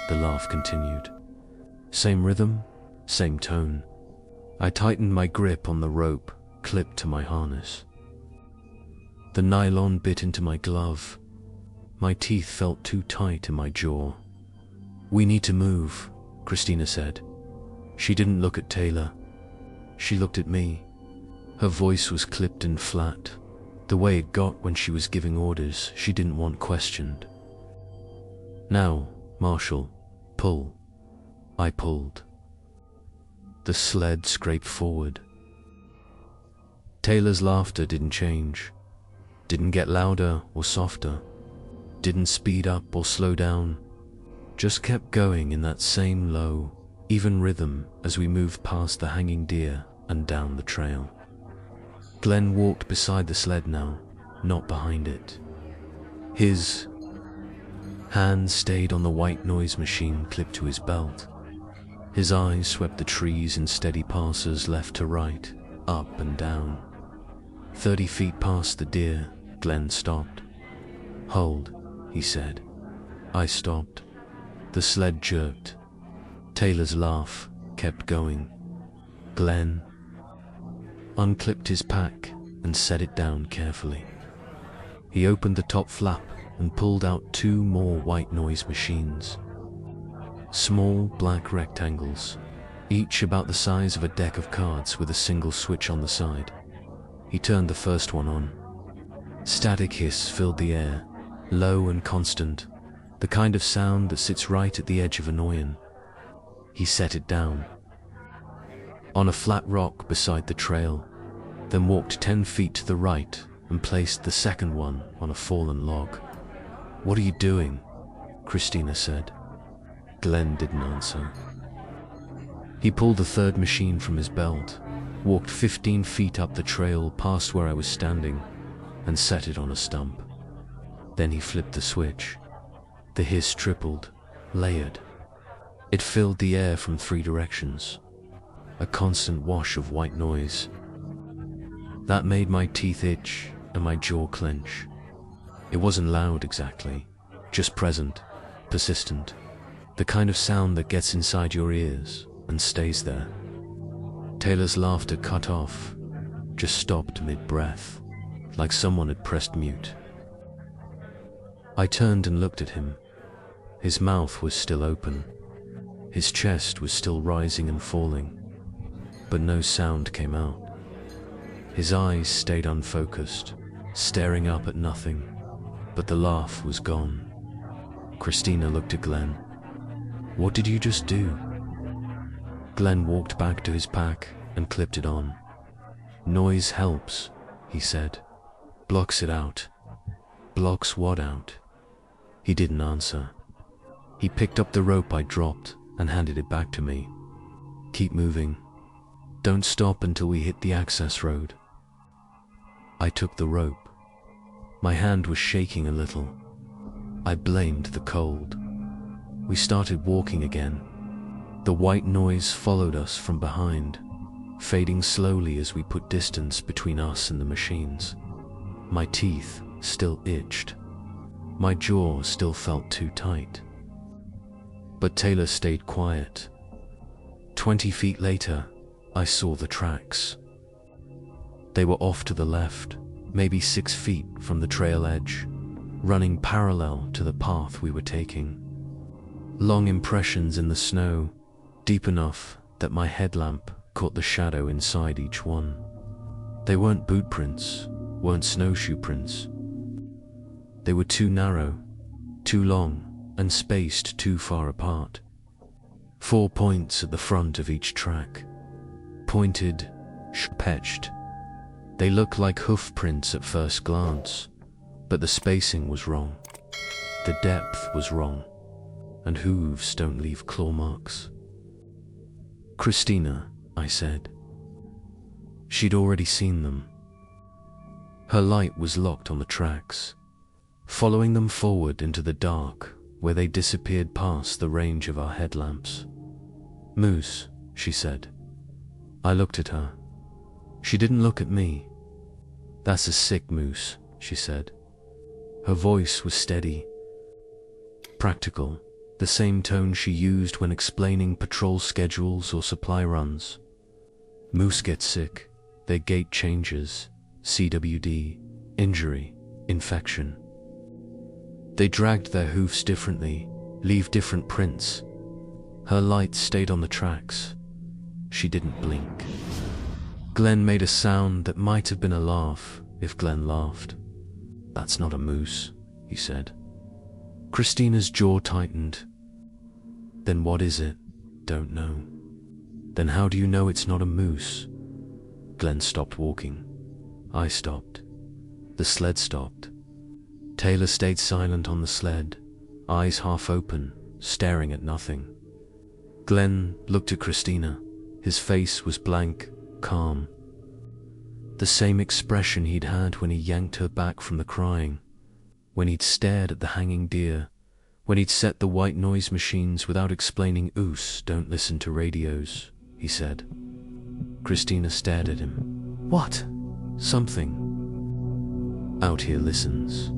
The laugh continued. Same rhythm, same tone. I tightened my grip on the rope clipped to my harness. The nylon bit into my glove. My teeth felt too tight in my jaw. "We need to move," Christina said. She didn't look at Taylor. She looked at me. Her voice was clipped and flat, the way it got when she was giving orders she didn't want questioned. "Now, Marshall, pull." I pulled. The sled scraped forward. Taylor's laughter didn't change, didn't get louder or softer, didn't speed up or slow down, just kept going in that same low, even rhythm as we moved past the hanging deer and down the trail. Glenn walked beside the sled now, not behind it. His hand stayed on the white noise machine clipped to his belt. His eyes swept the trees in steady passes left to right, up and down. 30 feet past the deer, Glenn stopped. "Hold," he said. I stopped. The sled jerked. Taylor's laugh kept going. Glenn unclipped his pack and set it down carefully. He opened the top flap and pulled out 2 more white noise machines. Small black rectangles, each about the size of a deck of cards with a single switch on the side. He turned the first one on. Static hiss filled the air, low and constant, the kind of sound that sits right at the edge of annoying. He set it down on a flat rock beside the trail, then walked 10 feet to the right and placed the second one on a fallen log. "What are you doing?" Christina said. Glenn didn't answer. He pulled the third machine from his belt, walked 15 feet up the trail past where I was standing, and set it on a stump. Then he flipped the switch. The hiss tripled, layered. It filled the air from 3 directions, a constant wash of white noise. That made my teeth itch and my jaw clench. It wasn't loud exactly, just present, persistent, the kind of sound that gets inside your ears and stays there. Taylor's laughter cut off, just stopped mid-breath, like someone had pressed mute. I turned and looked at him. His mouth was still open. His chest was still rising and falling, but no sound came out. His eyes stayed unfocused, staring up at nothing, but the laugh was gone. Christina looked at Glenn. "What did you just do?" Glenn walked back to his pack and clipped it on. "Noise helps," he said. "Blocks it out." "Blocks what out?" He didn't answer. He picked up the rope I dropped and handed it back to me. "Keep moving. Don't stop until we hit the access road." I took the rope. My hand was shaking a little. I blamed the cold. We started walking again. The white noise followed us from behind, fading slowly as we put distance between us and the machines. My teeth still itched. My jaw still felt too tight. But Taylor stayed quiet. 20 feet later, I saw the tracks. They were off to the left, maybe 6 feet from the trail edge, running parallel to the path we were taking. Long impressions in the snow, deep enough that my headlamp caught the shadow inside each one. They weren't boot prints, weren't snowshoe prints. They were too narrow, too long, and spaced too far apart. 4 points at the front of each track. Pointed, patched. They looked like hoof prints at first glance, but the spacing was wrong. The depth was wrong, and hooves don't leave claw marks. "Christina," I said. She'd already seen them. Her light was locked on the tracks, following them forward into the dark where they disappeared past the range of our headlamps. "Moose," she said. I looked at her. She didn't look at me. "That's a sick moose," she said. Her voice was steady, practical, the same tone she used when explaining patrol schedules or supply runs. "Moose get sick, their gait changes, CWD, injury, infection. They dragged their hoofs differently, leave different prints." Her light stayed on the tracks. She didn't blink. Glenn made a sound that might have been a laugh if Glenn laughed. "That's not a moose," he said. Christina's jaw tightened. "Then what is it?" "Don't know." "Then how do you know it's not a moose?" Glenn stopped walking. I stopped. The sled stopped. Taylor stayed silent on the sled, eyes half open, staring at nothing. Glenn looked at Christina. His face was blank, calm. The same expression he'd had when he yanked her back from the crying, when he'd stared at the hanging deer, when he'd set the white noise machines without explaining. "Oos don't listen to radios," he said. Christina stared at him. "What?" "Something out here listens."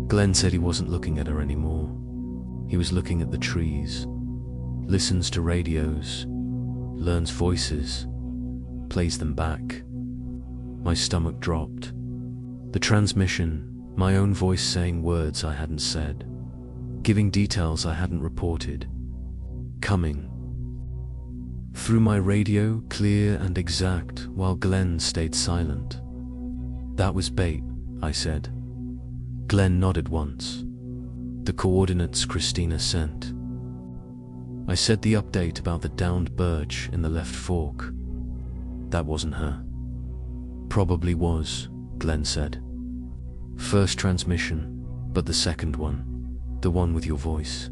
Glenn said he wasn't looking at her anymore. He was looking at the trees. Listens to radios, learns voices, plays them back. My stomach dropped. The transmission, my own voice saying words I hadn't said, giving details I hadn't reported, coming through my radio, clear and exact, while Glenn stayed silent. "That was bait," I said. Glenn nodded once. "The coordinates Christina sent." I said the update about the downed birch in the left fork. "That wasn't her." "Probably was," Glenn said. "First transmission, but the second one, the one with your voice."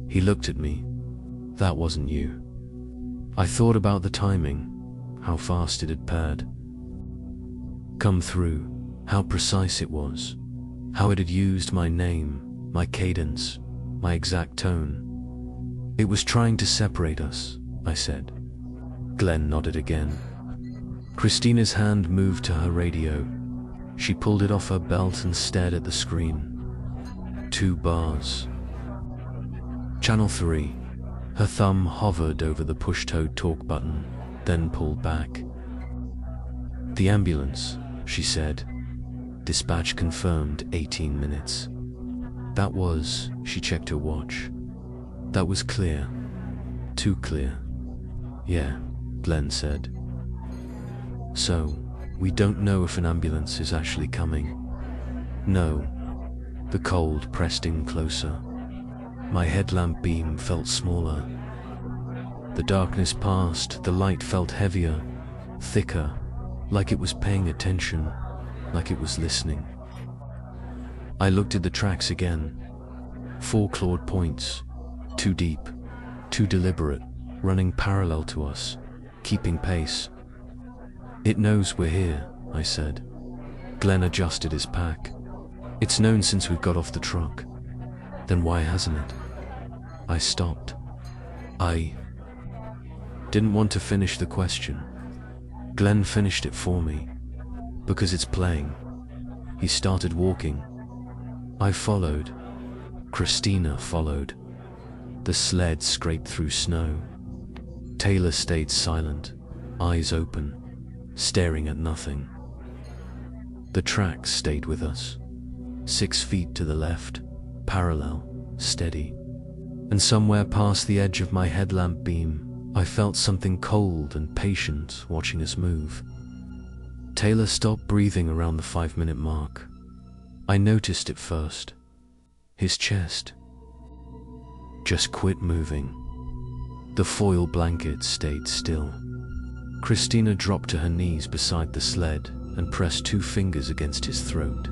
He looked at me. "That wasn't you." I thought about the timing, how fast it had paired. Come through, how precise it was, how it had used my name, my cadence, my exact tone. "It was trying to separate us," I said. Glenn nodded again. Christina's hand moved to her radio. She pulled it off her belt and stared at the screen. 2 bars. Channel 3. Her thumb hovered over the push-to talk button, then pulled back. "The ambulance," she said. "Dispatch confirmed 18 minutes. That was," she checked her watch. "That was clear. Too clear." "Yeah," Glenn said. "So, we don't know if an ambulance is actually coming." "No." The cold pressed in closer. My headlamp beam felt smaller. The darkness passed, the light felt heavier, thicker, like it was paying attention, like it was listening. I looked at the tracks again. 4 clawed points, too deep, too deliberate, running parallel to us, keeping pace. "It knows we're here," I said. Glenn adjusted his pack. "It's known since we got off the truck." "Then why hasn't it?" I stopped. I didn't want to finish the question. Glenn finished it for me. "Because it's playing." He started walking. I followed. Christina followed. The sled scraped through snow. Taylor stayed silent, eyes open, staring at nothing. The tracks stayed with us. 6 feet to the left, parallel, steady. And somewhere past the edge of my headlamp beam, I felt something cold and patient watching us move. Taylor stopped breathing around the 5-minute mark. I noticed it first. His chest just quit moving. The foil blanket stayed still. Christina dropped to her knees beside the sled and pressed 2 fingers against his throat.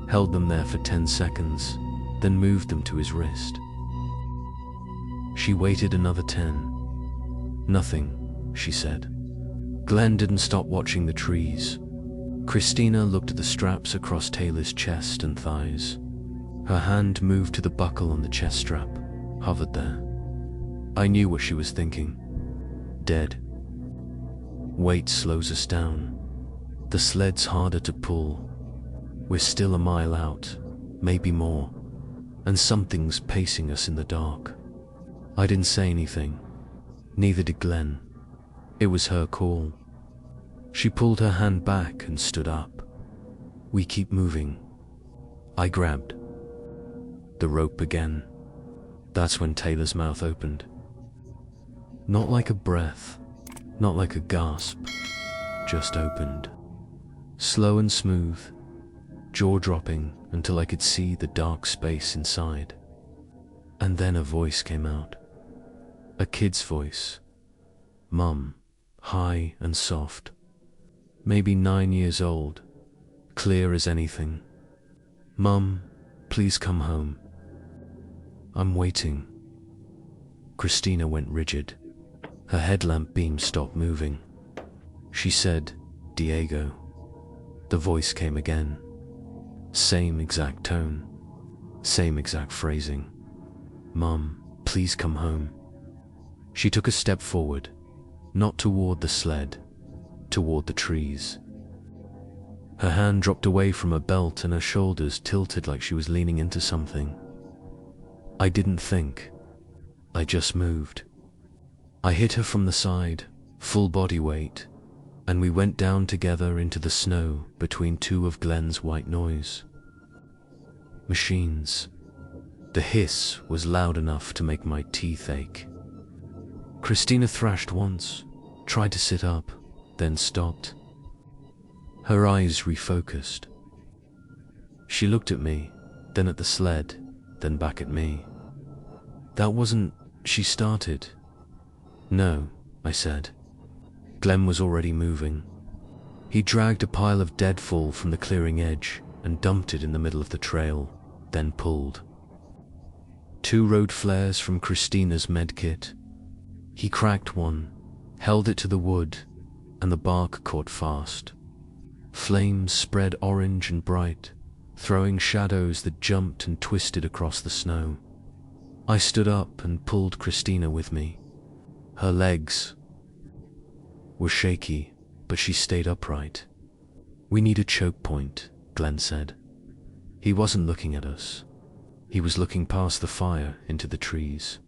held them there for 10 seconds, then moved them to his wrist. She waited another 10. Nothing, she said. Glenn didn't stop watching the trees. Christina looked at the straps across Taylor's chest and thighs. Her hand moved to the buckle on the chest strap, hovered there. I knew what she was thinking. Dead. Weight slows us down. The sled's harder to pull. We're still a mile out, maybe more, and something's pacing us in the dark. I didn't say anything. Neither did Glenn. It was her call. She pulled her hand back and stood up. We keep moving. I grabbed the rope again. That's when Taylor's mouth opened. Not like a breath, not like a gasp, just opened. Slow and smooth, jaw-dropping until I could see the dark space inside. And then a voice came out. A kid's voice. Mum, high and soft. Maybe 9 years old, clear as anything. Mum, please come home. I'm waiting. Christina went rigid. Her headlamp beam stopped moving. She said, Diego. The voice came again. Same exact tone. Same exact phrasing. Mum, please come home. She took a step forward, not toward the sled, toward the trees. Her hand dropped away from her belt and her shoulders tilted like she was leaning into something. I didn't think. I just moved. I hit her from the side, full body weight, and we went down together into the snow between two of Glenn's white noise. Machines. The hiss was loud enough to make my teeth ache. Christina thrashed once, tried to sit up, then stopped. Her eyes refocused. She looked at me, then at the sled, then back at me. That wasn't... She started. No, I said. Glenn was already moving. He dragged a pile of deadfall from the clearing edge and dumped it in the middle of the trail, then pulled. 2 road flares from Christina's medkit. He cracked one, held it to the wood, and the bark caught fast. Flames spread orange and bright, throwing shadows that jumped and twisted across the snow. I stood up and pulled Christina with me. Her legs were shaky, but she stayed upright. We need a choke point, Glenn said. He wasn't looking at us. He was looking past the fire into the trees.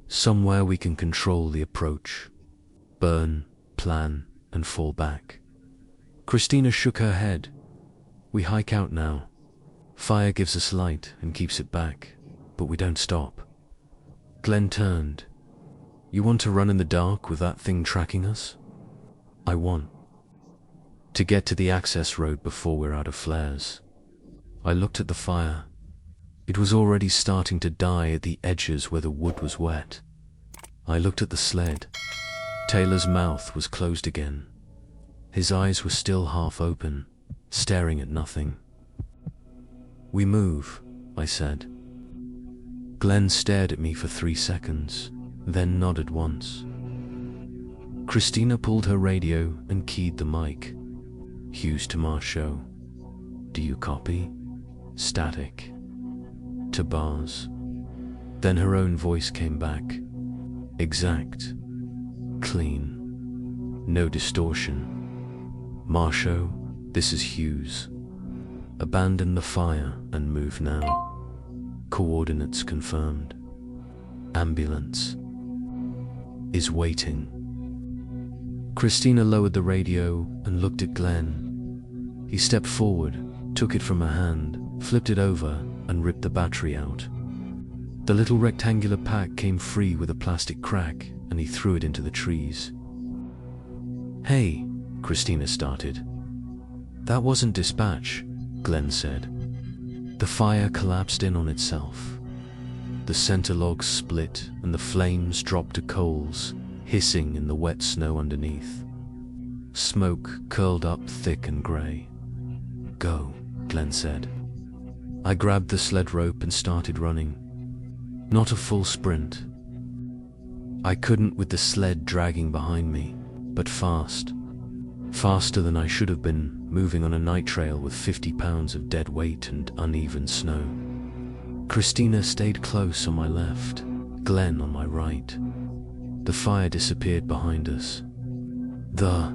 Somewhere we can control the approach, burn, plan, and fall back. Christina shook her head. We hike out now. Fire gives us light and keeps it back, but we don't stop. Glenn turned. You want to run in the dark with that thing tracking us? I want to get to the access road before we're out of flares. I looked at the fire. It was already starting to die at the edges where the wood was wet. I looked at the sled. Taylor's mouth was closed again. His eyes were still half open, staring at nothing. We move, I said. Glenn stared at me for 3 seconds, then nodded once. Christina pulled her radio and keyed the mic. Hughes to Marshall. Do you copy? Static. To bars. Then her own voice came back. Exact. Clean. No distortion. Marshall, this is Hughes. Abandon the fire and move now. Coordinates confirmed. Ambulance is waiting. Christina lowered the radio and looked at Glenn. He stepped forward, took it from her hand, flipped it over, and ripped the battery out. The little rectangular pack came free with a plastic crack, and he threw it into the trees. Hey, Christina started. That wasn't dispatch, Glenn said. The fire collapsed in on itself. The center logs split and the flames dropped to coals, hissing in the wet snow underneath. Smoke curled up thick and gray. Go, Glenn said. I grabbed the sled rope and started running. Not a full sprint. I couldn't with the sled dragging behind me, but fast. Faster than I should have been, moving on a night trail with 50 pounds of dead weight and uneven snow. Christina stayed close on my left, Glenn on my right. The fire disappeared behind us. The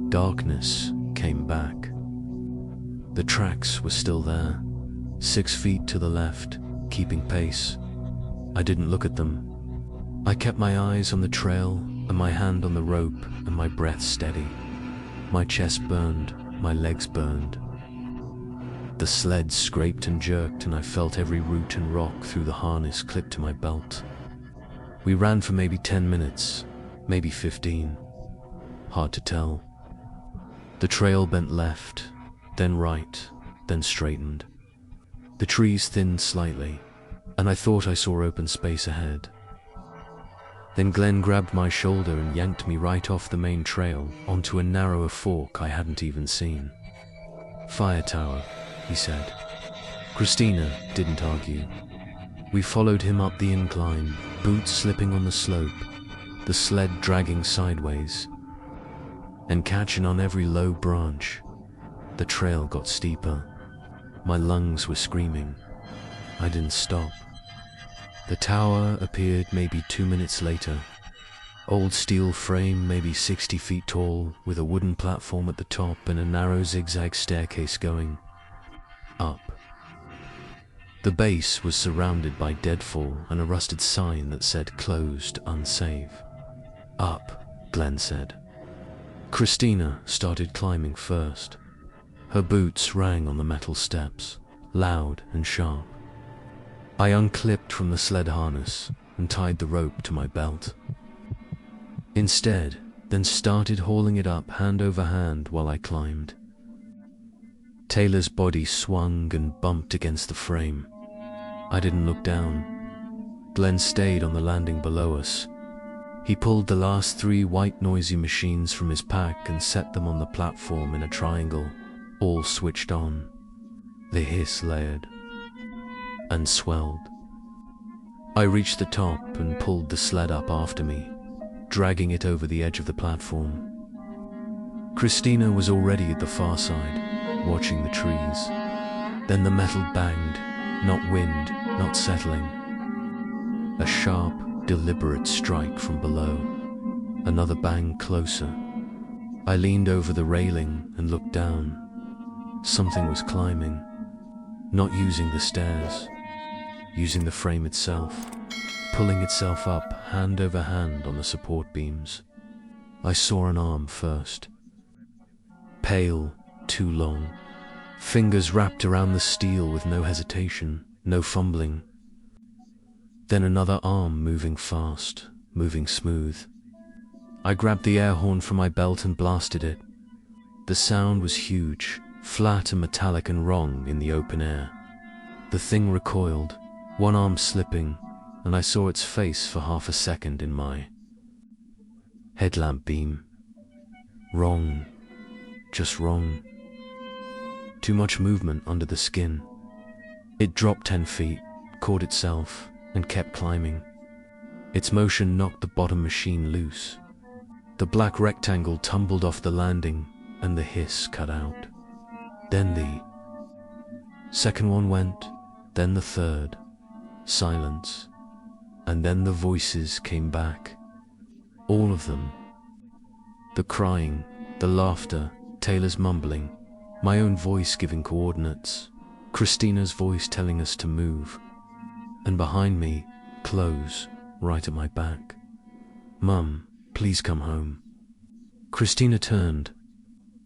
darkness came back. The tracks were still there, 6 feet to the left, keeping pace. I didn't look at them. I kept my eyes on the trail and my hand on the rope and my breath steady. My chest burned, my legs burned. The sled scraped and jerked and I felt every root and rock through the harness clipped to my belt. We ran for maybe 10 minutes, maybe 15. Hard to tell. The trail bent left, then right, then straightened. The trees thinned slightly, and I thought I saw open space ahead. Then Glenn grabbed my shoulder and yanked me right off the main trail onto a narrower fork I hadn't even seen. Fire tower, he said. Christina didn't argue. We followed him up the incline, boots slipping on the slope, the sled dragging sideways, and catching on every low branch. The trail got steeper. My lungs were screaming. I didn't stop. The tower appeared maybe 2 minutes later. Old steel frame, maybe 60 feet tall, with a wooden platform at the top and a narrow zigzag staircase going up. The base was surrounded by deadfall and a rusted sign that said closed, unsafe. Up, Glenn said. Christina started climbing first. Her boots rang on the metal steps, loud and sharp. I unclipped from the sled harness and tied the rope to my belt. Instead, then started hauling it up hand over hand while I climbed. Taylor's body swung and bumped against the frame. I didn't look down. Glenn stayed on the landing below us. He pulled the last 3 white noisy machines from his pack and set them on the platform in a triangle, all switched on. The hiss layered and swelled. I reached the top and pulled the sled up after me, dragging it over the edge of the platform. Christina was already at the far side, watching the trees. Then the metal banged, not wind, not settling. A sharp, deliberate strike from below. Another bang closer. I leaned over the railing and looked down. Something was climbing, not using the stairs, using the frame itself, pulling itself up hand over hand on the support beams. I saw an arm first. Pale, too long. Fingers wrapped around the steel with no hesitation, no fumbling. Then another arm moving fast, moving smooth. I grabbed the air horn from my belt and blasted it. The sound was huge, flat and metallic and wrong in the open air. The thing recoiled, one arm slipping, and I saw its face for half a second in my headlamp beam. Wrong, just wrong. Too much movement under the skin. It dropped 10 feet, caught itself, and kept climbing. Its motion knocked the bottom machine loose. The black rectangle tumbled off the landing, and the hiss cut out. Then the second one went, then the third. Silence. And then the voices came back. All of them. The crying, the laughter, Taylor's mumbling, my own voice giving coordinates, Christina's voice telling us to move. And behind me, clothes, right at my back. Mum, please come home. Christina turned.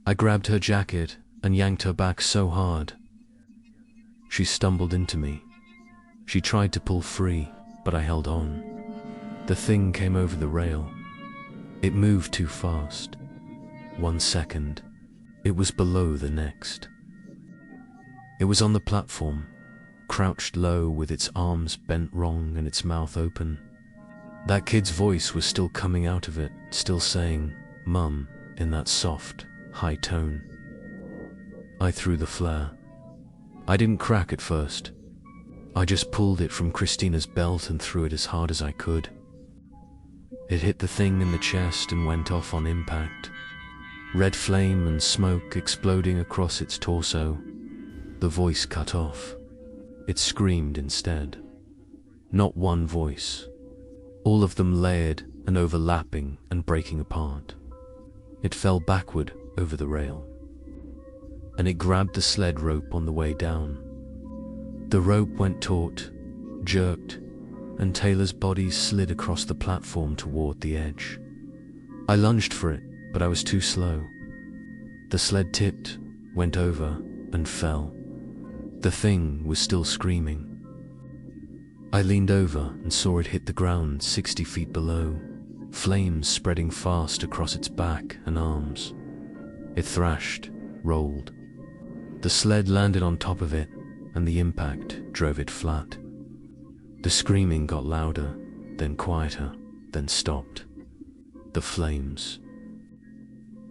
I grabbed her jacket and yanked her back so hard. She stumbled into me. She tried to pull free, but I held on. The thing came over the rail. It moved too fast. 1 second. It was below the next. It was on the platform, crouched low with its arms bent wrong and its mouth open. That kid's voice was still coming out of it, still saying, "Mum," in that soft, high tone. I threw the flare. I didn't crack at first. I just pulled it from Christina's belt and threw it as hard as I could. It hit the thing in the chest and went off on impact. Red flame and smoke exploding across its torso. The voice cut off. It screamed instead. Not one voice. All of them layered and overlapping and breaking apart. It fell backward over the rail. And it grabbed the sled rope on the way down. The rope went taut, jerked, and Taylor's body slid across the platform toward the edge. I lunged for it, but I was too slow. The sled tipped, went over, and fell. The thing was still screaming. I leaned over and saw it hit the ground 60 feet below, flames spreading fast across its back and arms. It thrashed, rolled. The sled landed on top of it, and the impact drove it flat. The screaming got louder, then quieter, then stopped. The flames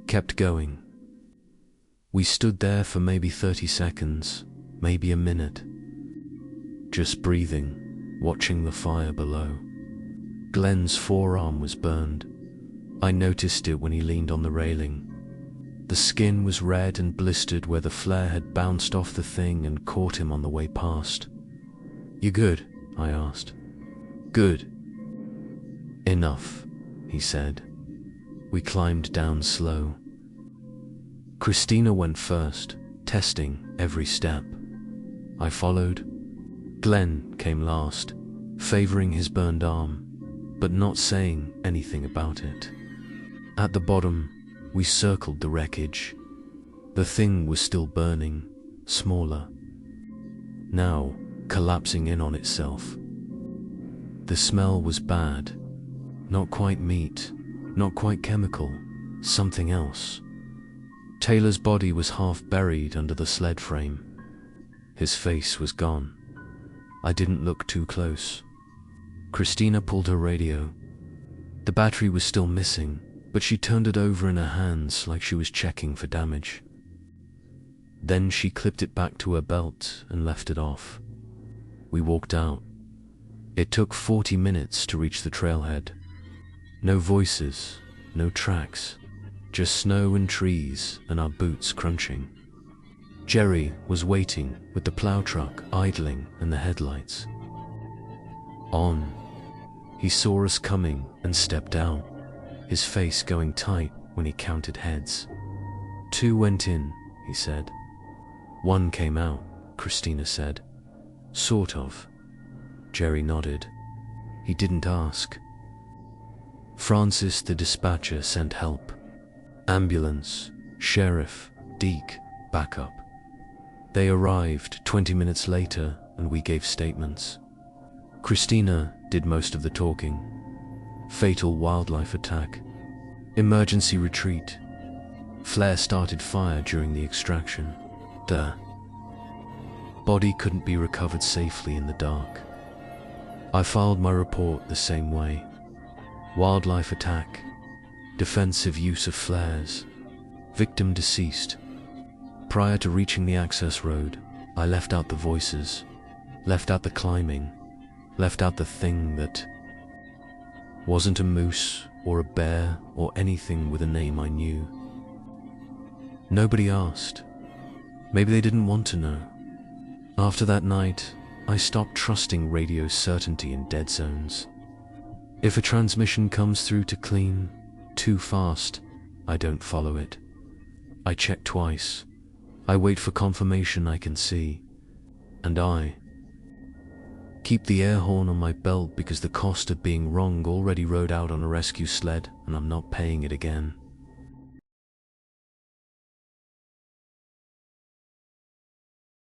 kept going. We stood there for maybe 30 seconds, maybe a minute, just breathing, watching the fire below. Glenn's forearm was burned. I noticed it when he leaned on the railing. The skin was red and blistered where the flare had bounced off the thing and caught him on the way past. "You good?" I asked. "Good." "Enough," he said. We climbed down slow. Christina went first, testing every step. I followed. Glenn came last, favoring his burned arm, but not saying anything about it. At the bottom, we circled the wreckage. The thing was still burning, smaller, now collapsing in on itself. The smell was bad. Not quite meat, not quite chemical, something else. Taylor's body was half buried under the sled frame. His face was gone. I didn't look too close. Christina pulled her radio. The battery was still missing, but she turned it over in her hands like she was checking for damage. Then she clipped it back to her belt and left it off. We walked out. It took 40 minutes to reach the trailhead. No voices, no tracks, just snow and trees and our boots crunching. Jerry was waiting with the plow truck idling and the headlights on. He saw us coming and stepped out, his face going tight when he counted heads. 2 went in, he said. 1 came out, Christina said. Sort of. Jerry nodded. He didn't ask. Francis, the dispatcher, sent help. Ambulance, sheriff, deke, backup. They arrived 20 minutes later and we gave statements. Christina did most of the talking. Fatal wildlife attack. Emergency retreat. Flare started fire during the extraction. The body couldn't be recovered safely in the dark. I filed my report the same way. Wildlife attack. Defensive use of flares. Victim deceased. Prior to reaching the access road, I left out the voices, left out the climbing, left out the thing that wasn't a moose or a bear or anything with a name I knew. Nobody asked. Maybe they didn't want to know. After that night, I stopped trusting radio's certainty in dead zones. If a transmission comes through to clean, too fast, I don't follow it. I check twice. I wait for confirmation I can see. And I keep the air horn on my belt because the cost of being wrong already rode out on a rescue sled and I'm not paying it again.